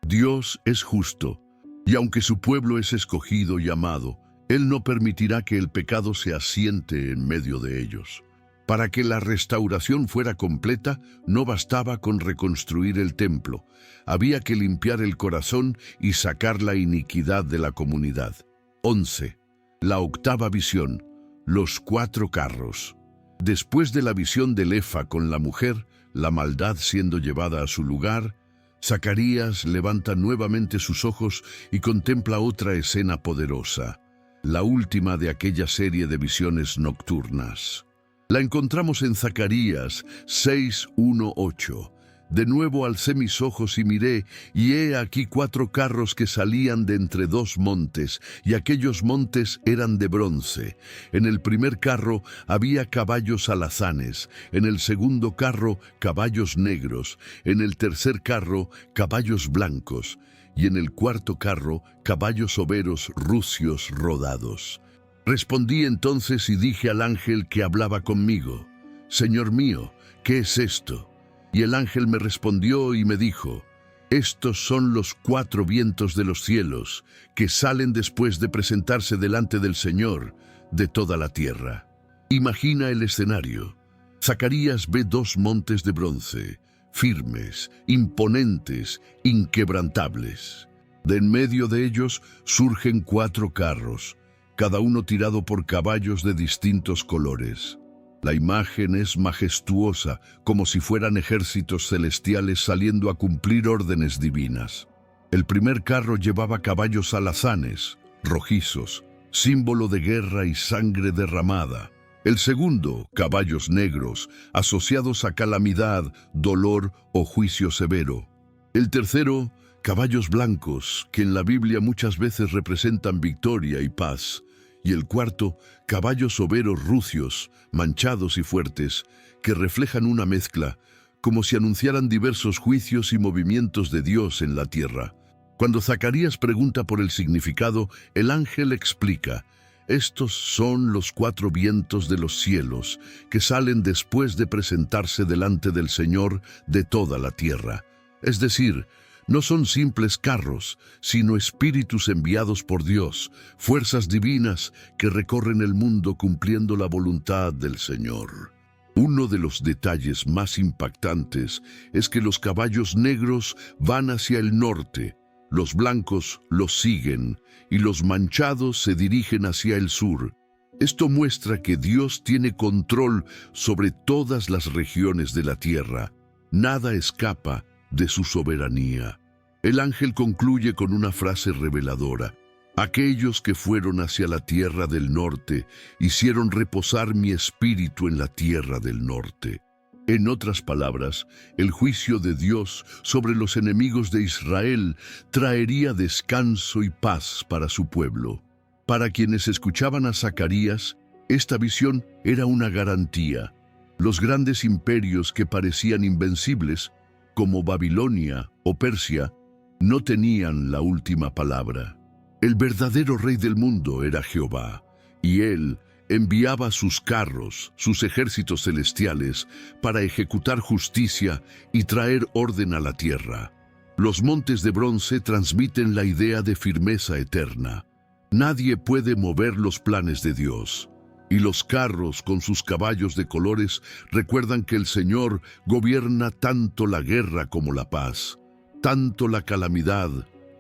Dios es justo, y aunque su pueblo es escogido y amado, Él no permitirá que el pecado se asiente en medio de ellos. Para que la restauración fuera completa, no bastaba con reconstruir el templo. Había que limpiar el corazón y sacar la iniquidad de la comunidad. 11. La octava visión, los 4 carros. Después de la visión del efa con la mujer, la maldad siendo llevada a su lugar, Zacarías levanta nuevamente sus ojos y contempla otra escena poderosa, la última de aquella serie de visiones nocturnas. La encontramos en Zacarías 6:1-8. De nuevo alcé mis ojos y miré, y he aquí 4 carros que salían de entre 2 montes, y aquellos montes eran de bronce. En el primer carro había caballos alazanes, en el segundo carro caballos negros, en el tercer carro caballos blancos, y en el cuarto carro caballos overos rucios rodados. Respondí entonces y dije al ángel que hablaba conmigo: Señor mío, ¿qué es esto? Y el ángel me respondió y me dijo: estos son los 4 vientos de los cielos, que salen después de presentarse delante del Señor de toda la tierra. Imagina el escenario. Zacarías ve 2 montes de bronce, firmes, imponentes, inquebrantables. De en medio de ellos surgen 4 carros, cada uno tirado por caballos de distintos colores. La imagen es majestuosa, como si fueran ejércitos celestiales saliendo a cumplir órdenes divinas. El primer carro llevaba caballos alazanes, rojizos, símbolo de guerra y sangre derramada. El segundo, caballos negros, asociados a calamidad, dolor o juicio severo. El tercero, caballos blancos, que en la Biblia muchas veces representan victoria y paz. Y el cuarto, caballos overos rucios, manchados y fuertes, que reflejan una mezcla, como si anunciaran diversos juicios y movimientos de Dios en la tierra. Cuando Zacarías pregunta por el significado, el ángel explica: estos son los 4 vientos de los cielos, que salen después de presentarse delante del Señor de toda la tierra. Es decir, no son simples carros, sino espíritus enviados por Dios, fuerzas divinas que recorren el mundo cumpliendo la voluntad del Señor. Uno de los detalles más impactantes es que los caballos negros van hacia el norte, los blancos los siguen y los manchados se dirigen hacia el sur. Esto muestra que Dios tiene control sobre todas las regiones de la tierra. Nada escapa de su soberanía. El ángel concluye con una frase reveladora: aquellos que fueron hacia la tierra del norte hicieron reposar mi espíritu en la tierra del norte. En otras palabras, el juicio de Dios sobre los enemigos de Israel traería descanso y paz para su pueblo. Para quienes escuchaban a Zacarías, esta visión era una garantía. Los grandes imperios que parecían invencibles, como Babilonia o Persia, no tenían la última palabra. El verdadero rey del mundo era Jehová, y Él enviaba sus carros, sus ejércitos celestiales, para ejecutar justicia y traer orden a la tierra. Los montes de bronce transmiten la idea de firmeza eterna. Nadie puede mover los planes de Dios. y los carros con sus caballos de colores recuerdan que el Señor gobierna tanto la guerra como la paz, tanto la calamidad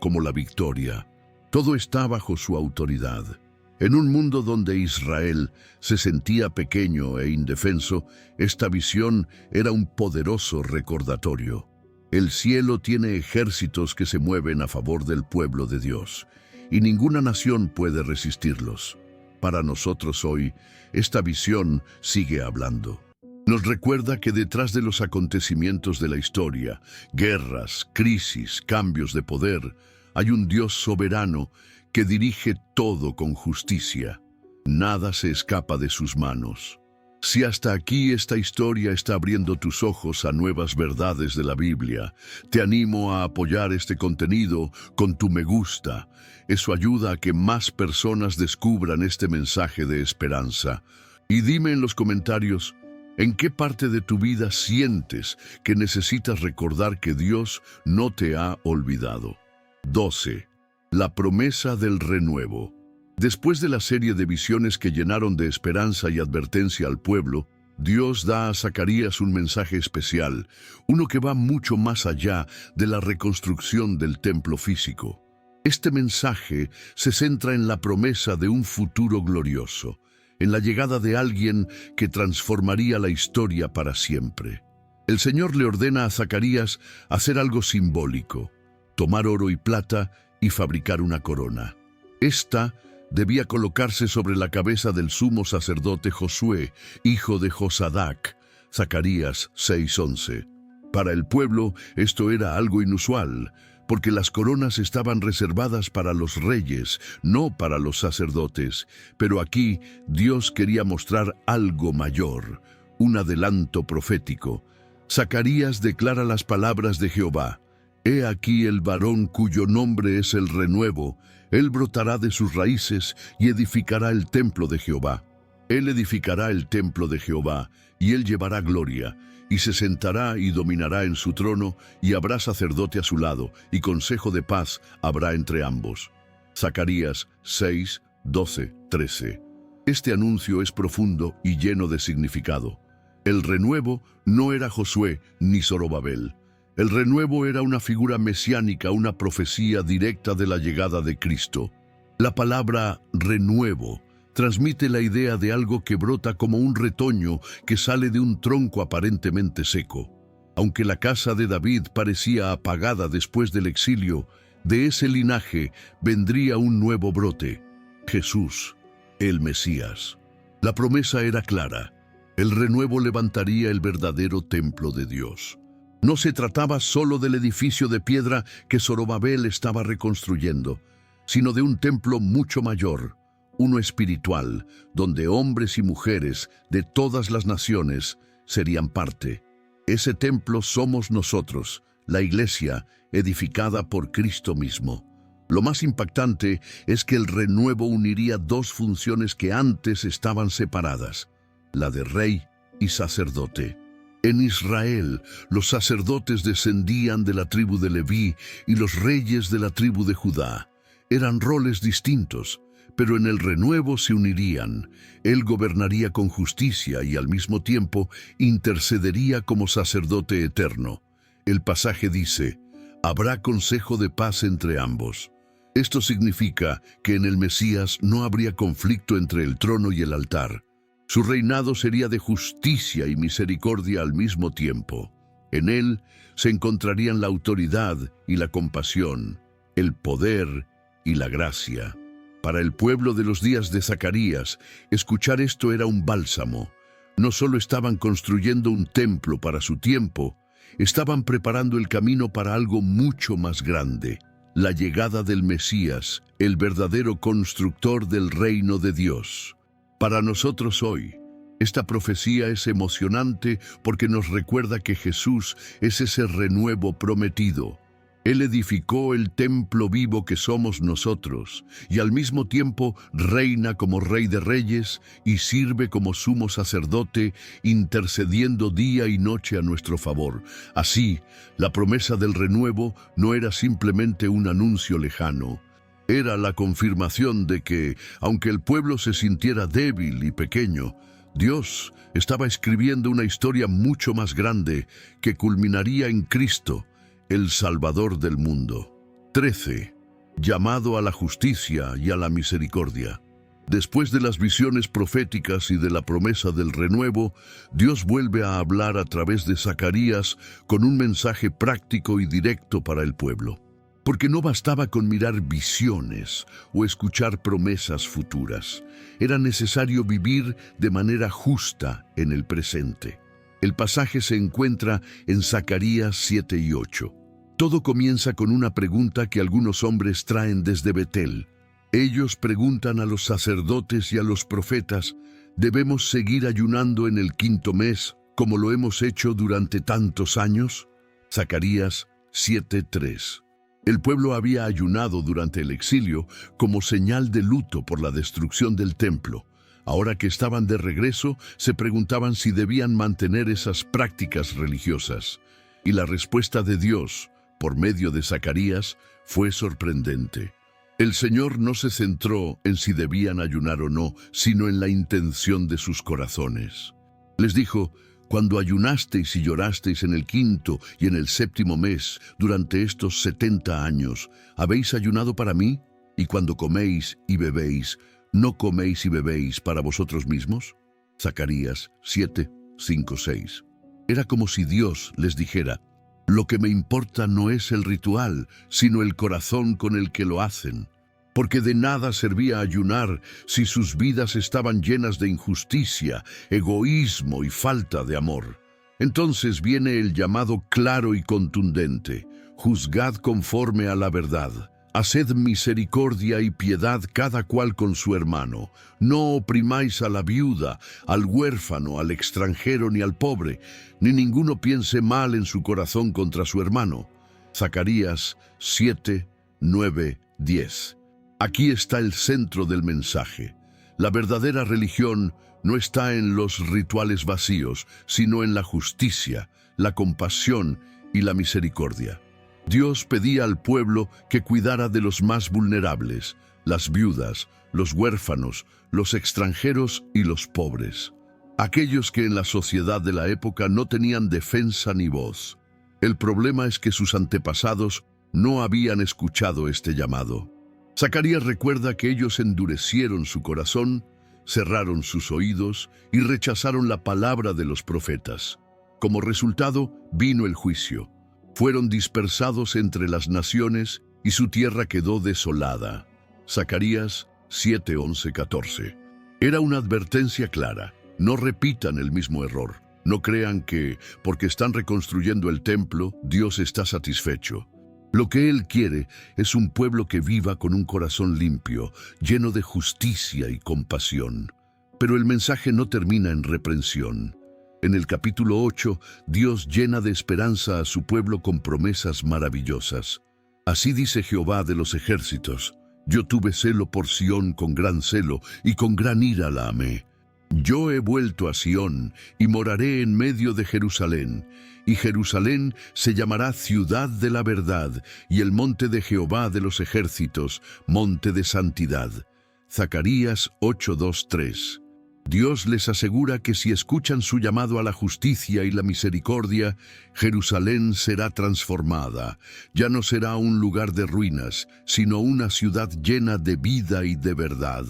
como la victoria. Todo está bajo su autoridad. En un mundo donde Israel se sentía pequeño e indefenso, esta visión era un poderoso recordatorio. El cielo tiene ejércitos que se mueven a favor del pueblo de Dios, y ninguna nación puede resistirlos. Para nosotros hoy, esta visión sigue hablando. Nos recuerda que detrás de los acontecimientos de la historia, guerras, crisis, cambios de poder, hay un Dios soberano que dirige todo con justicia. Nada se escapa de sus manos. Si hasta aquí esta historia está abriendo tus ojos a nuevas verdades de la Biblia, te animo a apoyar este contenido con tu me gusta. Eso ayuda a que más personas descubran este mensaje de esperanza. Y dime en los comentarios, ¿en qué parte de tu vida sientes que necesitas recordar que Dios no te ha olvidado? 12. La promesa del renuevo. Después de la serie de visiones que llenaron de esperanza y advertencia al pueblo, Dios da a Zacarías un mensaje especial, uno que va mucho más allá de la reconstrucción del templo físico. Este mensaje se centra en la promesa de un futuro glorioso, en la llegada de alguien que transformaría la historia para siempre. El Señor le ordena a Zacarías hacer algo simbólico, tomar oro y plata y fabricar una corona. Esta debía colocarse sobre la cabeza del sumo sacerdote Josué, hijo de Josadac, Zacarías 6:11. Para el pueblo esto era algo inusual, porque las coronas estaban reservadas para los reyes, no para los sacerdotes. Pero aquí Dios quería mostrar algo mayor, un adelanto profético. Zacarías declara las palabras de Jehová: «He aquí el varón cuyo nombre es el renuevo, él brotará de sus raíces y edificará el templo de Jehová. Él edificará el templo de Jehová, y él llevará gloria, y se sentará y dominará en su trono, y habrá sacerdote a su lado, y consejo de paz habrá entre ambos». Zacarías 6, 12, 13. Este anuncio es profundo y lleno de significado. El renuevo no era Josué ni Zorobabel. El renuevo era una figura mesiánica, una profecía directa de la llegada de Cristo. La palabra renuevo transmite la idea de algo que brota como un retoño que sale de un tronco aparentemente seco. Aunque la casa de David parecía apagada después del exilio, de ese linaje vendría un nuevo brote: Jesús, el Mesías. La promesa era clara: el renuevo levantaría el verdadero templo de Dios. No se trataba solo del edificio de piedra que Zorobabel estaba reconstruyendo, sino de un templo mucho mayor, uno espiritual, donde hombres y mujeres de todas las naciones serían parte. Ese templo somos nosotros, la iglesia edificada por Cristo mismo. Lo más impactante es que el renuevo uniría dos funciones que antes estaban separadas: la de rey y sacerdote. En Israel, los sacerdotes descendían de la tribu de Leví y los reyes de la tribu de Judá. Eran roles distintos, pero en el renuevo se unirían. Él gobernaría con justicia y al mismo tiempo intercedería como sacerdote eterno. El pasaje dice: «Habrá consejo de paz entre ambos». Esto significa que en el Mesías no habría conflicto entre el trono y el altar. Su reinado sería de justicia y misericordia al mismo tiempo. En él se encontrarían la autoridad y la compasión, el poder y la gracia. Para el pueblo de los días de Zacarías, escuchar esto era un bálsamo. No solo estaban construyendo un templo para su tiempo, estaban preparando el camino para algo mucho más grande: la llegada del Mesías, el verdadero constructor del reino de Dios. Para nosotros hoy, esta profecía es emocionante porque nos recuerda que Jesús es ese renuevo prometido. Él edificó el templo vivo que somos nosotros, y al mismo tiempo reina como Rey de Reyes y sirve como sumo sacerdote, intercediendo día y noche a nuestro favor. Así, la promesa del renuevo no era simplemente un anuncio lejano. Era la confirmación de que, aunque el pueblo se sintiera débil y pequeño, Dios estaba escribiendo una historia mucho más grande que culminaría en Cristo, el Salvador del mundo. 13. Llamado a la justicia y a la misericordia. Después de las visiones proféticas y de la promesa del renuevo, Dios vuelve a hablar a través de Zacarías con un mensaje práctico y directo para el pueblo. Porque no bastaba con mirar visiones o escuchar promesas futuras. Era necesario vivir de manera justa en el presente. El pasaje se encuentra en Zacarías 7 y 8. Todo comienza con una pregunta que algunos hombres traen desde Betel. Ellos preguntan a los sacerdotes y a los profetas, ¿debemos seguir ayunando en el 5º mes como lo hemos hecho durante tantos años? Zacarías 7:3. El pueblo había ayunado durante el exilio como señal de luto por la destrucción del templo. Ahora que estaban de regreso, se preguntaban si debían mantener esas prácticas religiosas. Y la respuesta de Dios, por medio de Zacarías, fue sorprendente. El Señor no se centró en si debían ayunar o no, sino en la intención de sus corazones. Les dijo, cuando ayunasteis y llorasteis en el 5º y en el 7º mes, durante estos 70 años, ¿habéis ayunado para mí? Y cuando coméis y bebéis, ¿no coméis y bebéis para vosotros mismos? Zacarías 7, 5, 6. Era como si Dios les dijera, lo que me importa no es el ritual, sino el corazón con el que lo hacen. Porque de nada servía ayunar si sus vidas estaban llenas de injusticia, egoísmo y falta de amor. Entonces viene el llamado claro y contundente: juzgad conforme a la verdad. Haced misericordia y piedad cada cual con su hermano. No oprimáis a la viuda, al huérfano, al extranjero ni al pobre, ni ninguno piense mal en su corazón contra su hermano. Zacarías 7, 9, 10. Aquí está el centro del mensaje. La verdadera religión no está en los rituales vacíos, sino en la justicia, la compasión y la misericordia. Dios pedía al pueblo que cuidara de los más vulnerables, las viudas, los huérfanos, los extranjeros y los pobres. Aquellos que en la sociedad de la época no tenían defensa ni voz. El problema es que sus antepasados no habían escuchado este llamado. Zacarías recuerda que ellos endurecieron su corazón, cerraron sus oídos y rechazaron la palabra de los profetas. Como resultado, vino el juicio. Fueron dispersados entre las naciones y su tierra quedó desolada. Zacarías 7, 11, 14. Era una advertencia clara. No repitan el mismo error. No crean que, porque están reconstruyendo el templo, Dios está satisfecho. Lo que Él quiere es un pueblo que viva con un corazón limpio, lleno de justicia y compasión. Pero el mensaje no termina en reprensión. En el capítulo 8, Dios llena de esperanza a su pueblo con promesas maravillosas. Así dice Jehová de los ejércitos: yo tuve celo por Sión con gran celo, y con gran ira la amé. Yo he vuelto a Sión, y moraré en medio de Jerusalén. Y Jerusalén se llamará ciudad de la verdad, y el monte de Jehová de los ejércitos, monte de santidad. Zacarías 8, 2, 3. Dios les asegura que si escuchan su llamado a la justicia y la misericordia, Jerusalén será transformada. Ya no será un lugar de ruinas, sino una ciudad llena de vida y de verdad.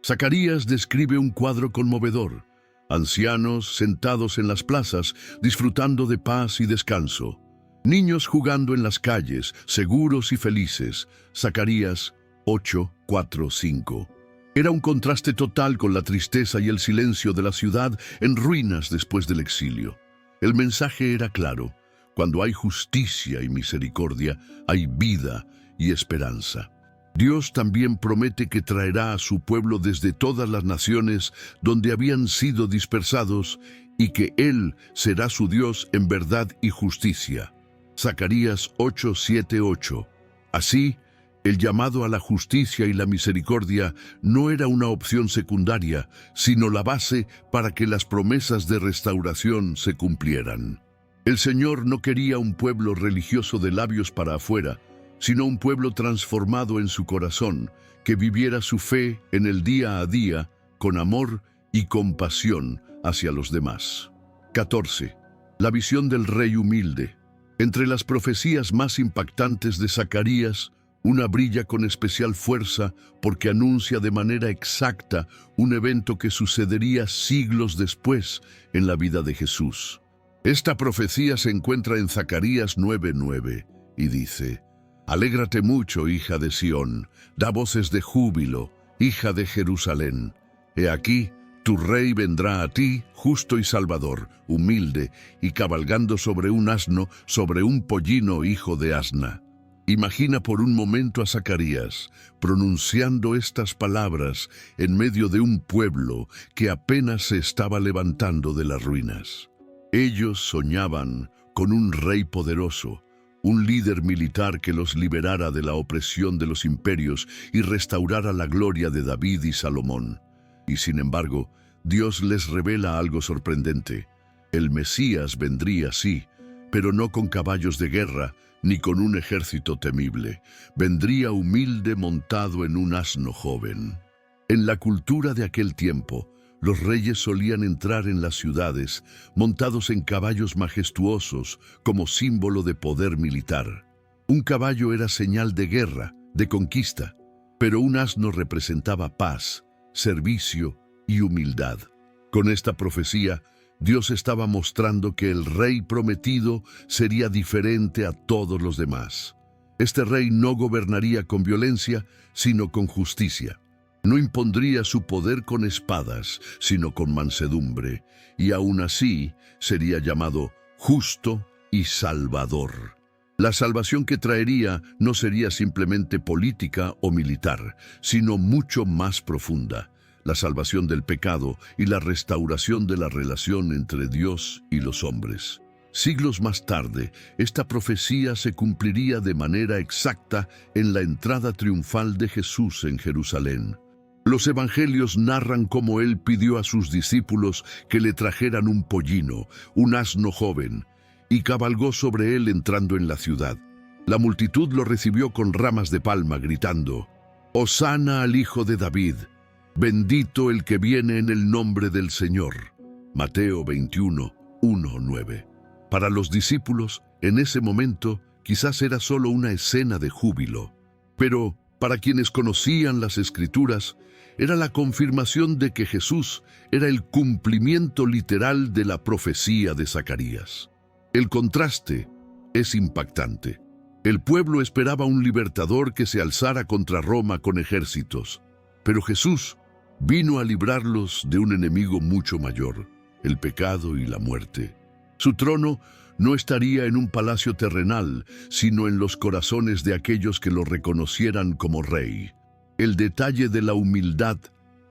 Zacarías describe un cuadro conmovedor: ancianos sentados en las plazas, disfrutando de paz y descanso. Niños jugando en las calles, seguros y felices. Zacarías 8, 4, 5. Era un contraste total con la tristeza y el silencio de la ciudad en ruinas después del exilio. El mensaje era claro: cuando hay justicia y misericordia, hay vida y esperanza. Dios también promete que traerá a su pueblo desde todas las naciones donde habían sido dispersados, y que Él será su Dios en verdad y justicia. Zacarías 8, 7, 8. Así, el llamado a la justicia y la misericordia no era una opción secundaria, sino la base para que las promesas de restauración se cumplieran. El Señor no quería un pueblo religioso de labios para afuera, sino un pueblo transformado en su corazón, que viviera su fe en el día a día con amor y compasión hacia los demás. 14. La visión del rey humilde. Entre las profecías más impactantes de Zacarías, una brilla con especial fuerza porque anuncia de manera exacta un evento que sucedería siglos después en la vida de Jesús. Esta profecía se encuentra en Zacarías 9:9 y dice: Alégrate mucho, hija de Sión, da voces de júbilo, hija de Jerusalén. He aquí, tu rey vendrá a ti, justo y salvador, humilde, y cabalgando sobre un asno, sobre un pollino hijo de asna. Imagina por un momento a Zacarías pronunciando estas palabras en medio de un pueblo que apenas se estaba levantando de las ruinas. Ellos soñaban con un rey poderoso, un líder militar que los liberara de la opresión de los imperios y restaurara la gloria de David y Salomón. Y sin embargo, Dios les revela algo sorprendente. El Mesías vendría, sí, pero no con caballos de guerra, ni con un ejército temible. Vendría humilde montado en un asno joven. En la cultura de aquel tiempo, los reyes solían entrar en las ciudades montados en caballos majestuosos como símbolo de poder militar. Un caballo era señal de guerra, de conquista, pero un asno representaba paz, servicio y humildad. Con esta profecía, Dios estaba mostrando que el rey prometido sería diferente a todos los demás. Este rey no gobernaría con violencia, sino con justicia. No impondría su poder con espadas, sino con mansedumbre, y aún así sería llamado justo y salvador. La salvación que traería no sería simplemente política o militar, sino mucho más profunda: la salvación del pecado y la restauración de la relación entre Dios y los hombres. Siglos más tarde, esta profecía se cumpliría de manera exacta en la entrada triunfal de Jesús en Jerusalén. Los evangelios narran cómo él pidió a sus discípulos que le trajeran un pollino, un asno joven, y cabalgó sobre él entrando en la ciudad. La multitud lo recibió con ramas de palma, gritando: «Hosana al Hijo de David, bendito el que viene en el nombre del Señor». Mateo 21:1-9. Para los discípulos, en ese momento, quizás era solo una escena de júbilo. Pero para quienes conocían las Escrituras, era la confirmación de que Jesús era el cumplimiento literal de la profecía de Zacarías. El contraste es impactante. El pueblo esperaba un libertador que se alzara contra Roma con ejércitos, pero Jesús vino a librarlos de un enemigo mucho mayor, el pecado y la muerte. Su trono no estaría en un palacio terrenal, sino en los corazones de aquellos que lo reconocieran como rey. El detalle de la humildad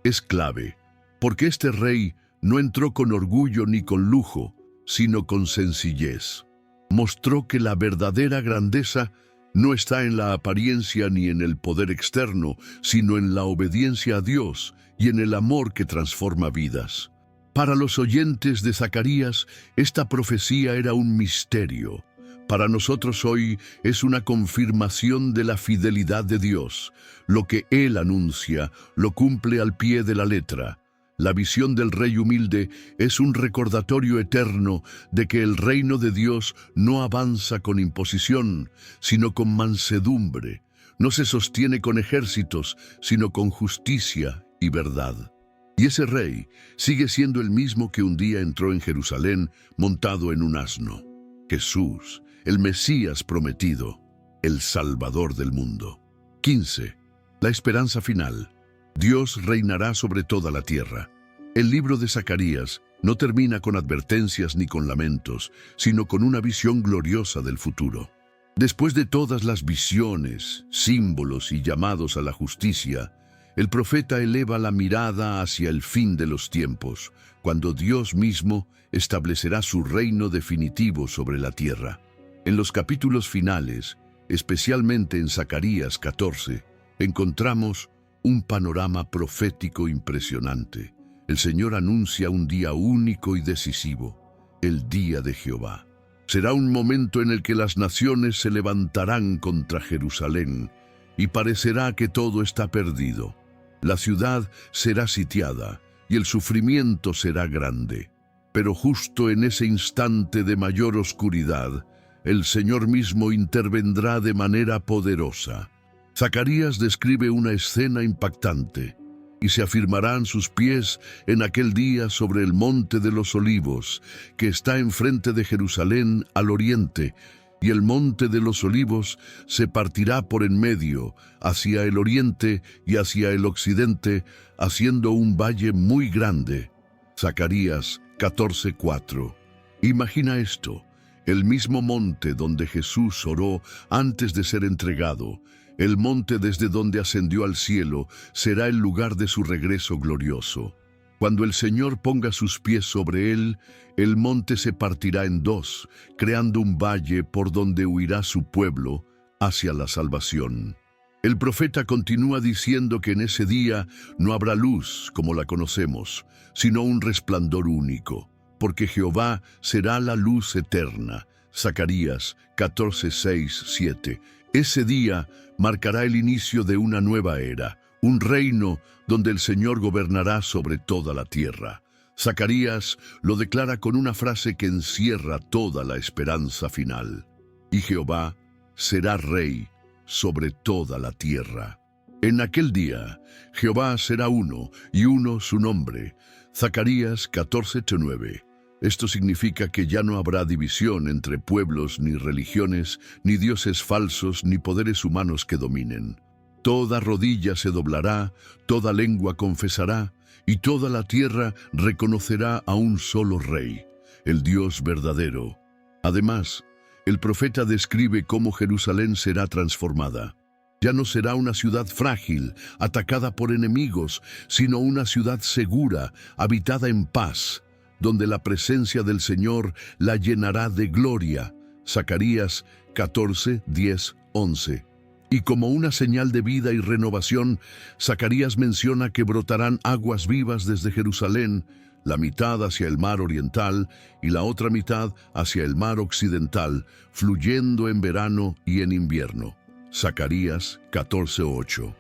es clave, porque este rey no entró con orgullo ni con lujo, sino con sencillez. Mostró que la verdadera grandeza no está en la apariencia ni en el poder externo, sino en la obediencia a Dios y en el amor que transforma vidas. Para los oyentes de Zacarías, esta profecía era un misterio. Para nosotros hoy es una confirmación de la fidelidad de Dios. Lo que Él anuncia lo cumple al pie de la letra. La visión del rey humilde es un recordatorio eterno de que el reino de Dios no avanza con imposición, sino con mansedumbre. No se sostiene con ejércitos, sino con justicia y verdad. Y ese rey sigue siendo el mismo que un día entró en Jerusalén montado en un asno. Jesús, el Mesías prometido, el Salvador del mundo. 15. La esperanza final. Dios reinará sobre toda la tierra. El libro de Zacarías no termina con advertencias ni con lamentos, sino con una visión gloriosa del futuro. Después de todas las visiones, símbolos y llamados a la justicia, el profeta eleva la mirada hacia el fin de los tiempos, cuando Dios mismo establecerá su reino definitivo sobre la tierra. En los capítulos finales, especialmente en Zacarías 14, encontramos un panorama profético impresionante. El Señor anuncia un día único y decisivo, el día de Jehová. Será un momento en el que las naciones se levantarán contra Jerusalén y parecerá que todo está perdido. La ciudad será sitiada y el sufrimiento será grande. Pero justo en ese instante de mayor oscuridad, el Señor mismo intervendrá de manera poderosa. Zacarías describe una escena impactante. Y se afirmarán sus pies en aquel día sobre el monte de los Olivos, que está enfrente de Jerusalén al oriente, y el monte de los Olivos se partirá por en medio, hacia el oriente y hacia el occidente, haciendo un valle muy grande. Zacarías 14:4. Imagina esto, el mismo monte donde Jesús oró antes de ser entregado. El monte desde donde ascendió al cielo será el lugar de su regreso glorioso. Cuando el Señor ponga sus pies sobre él, el monte se partirá en dos, creando un valle por donde huirá su pueblo hacia la salvación. El profeta continúa diciendo que en ese día no habrá luz como la conocemos, sino un resplandor único, porque Jehová será la luz eterna. Zacarías 14:6-7. Ese día marcará el inicio de una nueva era, un reino donde el Señor gobernará sobre toda la tierra. Zacarías lo declara con una frase que encierra toda la esperanza final. Y Jehová será rey sobre toda la tierra. En aquel día, Jehová será uno, y uno su nombre. Zacarías 14:9. Esto significa que ya no habrá división entre pueblos, ni religiones, ni dioses falsos, ni poderes humanos que dominen. Toda rodilla se doblará, toda lengua confesará, y toda la tierra reconocerá a un solo Rey, el Dios verdadero. Además, el profeta describe cómo Jerusalén será transformada. Ya no será una ciudad frágil, atacada por enemigos, sino una ciudad segura, habitada en paz, donde la presencia del Señor la llenará de gloria. Zacarías 14:10-11. Y como una señal de vida y renovación, Zacarías menciona que brotarán aguas vivas desde Jerusalén, la mitad hacia el mar oriental y la otra mitad hacia el mar occidental, fluyendo en verano y en invierno. Zacarías 14:8.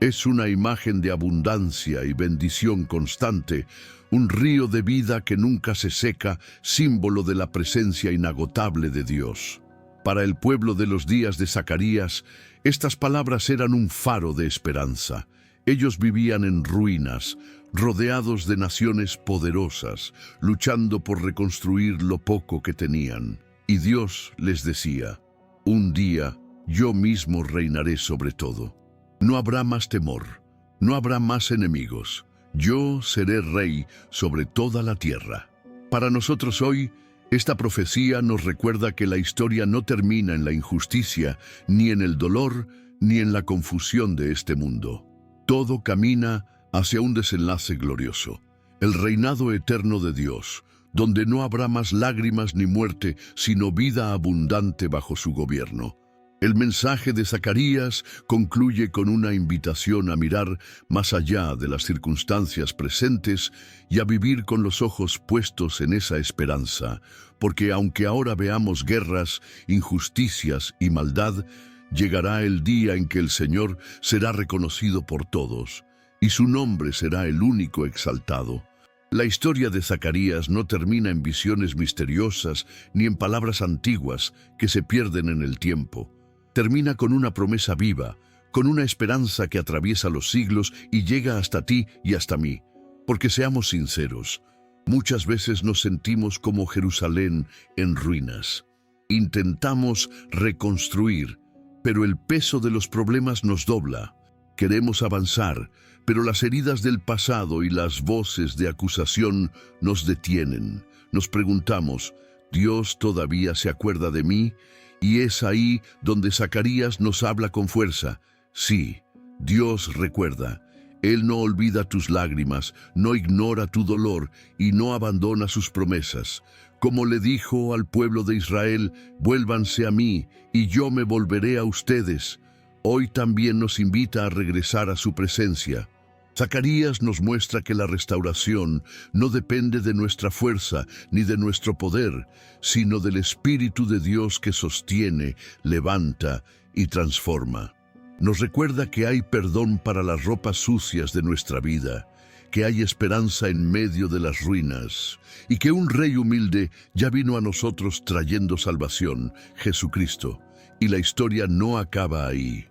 Es una imagen de abundancia y bendición constante, un río de vida que nunca se seca, símbolo de la presencia inagotable de Dios. Para el pueblo de los días de Zacarías, estas palabras eran un faro de esperanza. Ellos vivían en ruinas, rodeados de naciones poderosas, luchando por reconstruir lo poco que tenían. Y Dios les decía: un día yo mismo reinaré sobre todo. No habrá más temor, no habrá más enemigos. Yo seré rey sobre toda la tierra. Para nosotros hoy, esta profecía nos recuerda que la historia no termina en la injusticia, ni en el dolor, ni en la confusión de este mundo. Todo camina hacia un desenlace glorioso, el reinado eterno de Dios, donde no habrá más lágrimas ni muerte, sino vida abundante bajo su gobierno. El mensaje de Zacarías concluye con una invitación a mirar más allá de las circunstancias presentes y a vivir con los ojos puestos en esa esperanza, porque aunque ahora veamos guerras, injusticias y maldad, llegará el día en que el Señor será reconocido por todos, y su nombre será el único exaltado. La historia de Zacarías no termina en visiones misteriosas ni en palabras antiguas que se pierden en el tiempo. Termina con una promesa viva, con una esperanza que atraviesa los siglos y llega hasta ti y hasta mí. Porque seamos sinceros, muchas veces nos sentimos como Jerusalén en ruinas. Intentamos reconstruir, pero el peso de los problemas nos dobla. Queremos avanzar, pero las heridas del pasado y las voces de acusación nos detienen. Nos preguntamos, ¿Dios todavía se acuerda de mí? Y es ahí donde Zacarías nos habla con fuerza. Sí, Dios recuerda. Él no olvida tus lágrimas, no ignora tu dolor y no abandona sus promesas. Como le dijo al pueblo de Israel, vuélvanse a mí y yo me volveré a ustedes. Hoy también nos invita a regresar a su presencia. Zacarías nos muestra que la restauración no depende de nuestra fuerza ni de nuestro poder, sino del Espíritu de Dios que sostiene, levanta y transforma. Nos recuerda que hay perdón para las ropas sucias de nuestra vida, que hay esperanza en medio de las ruinas y que un Rey humilde ya vino a nosotros trayendo salvación, Jesucristo, y la historia no acaba ahí.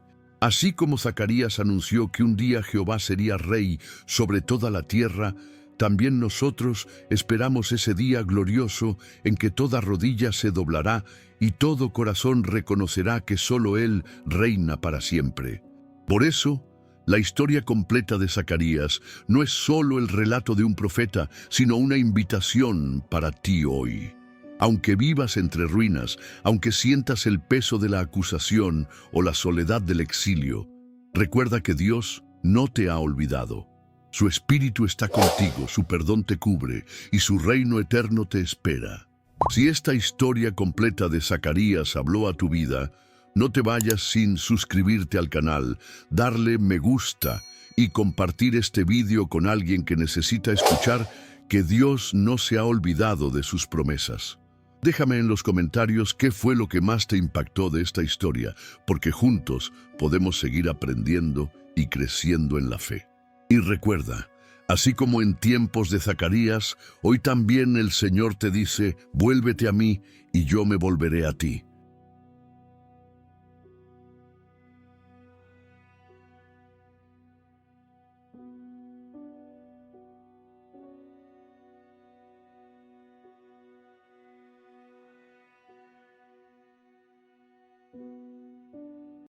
Así como Zacarías anunció que un día Jehová sería Rey sobre toda la tierra, también nosotros esperamos ese día glorioso en que toda rodilla se doblará y todo corazón reconocerá que solo Él reina para siempre. Por eso, la historia completa de Zacarías no es solo el relato de un profeta, sino una invitación para ti hoy. Aunque vivas entre ruinas, aunque sientas el peso de la acusación o la soledad del exilio, recuerda que Dios no te ha olvidado. Su Espíritu está contigo, su perdón te cubre y su reino eterno te espera. Si esta historia completa de Zacarías habló a tu vida, no te vayas sin suscribirte al canal, darle me gusta y compartir este vídeo con alguien que necesita escuchar que Dios no se ha olvidado de sus promesas. Déjame en los comentarios qué fue lo que más te impactó de esta historia, porque juntos podemos seguir aprendiendo y creciendo en la fe. Y recuerda, así como en tiempos de Zacarías, hoy también el Señor te dice, vuélvete a mí y yo me volveré a ti.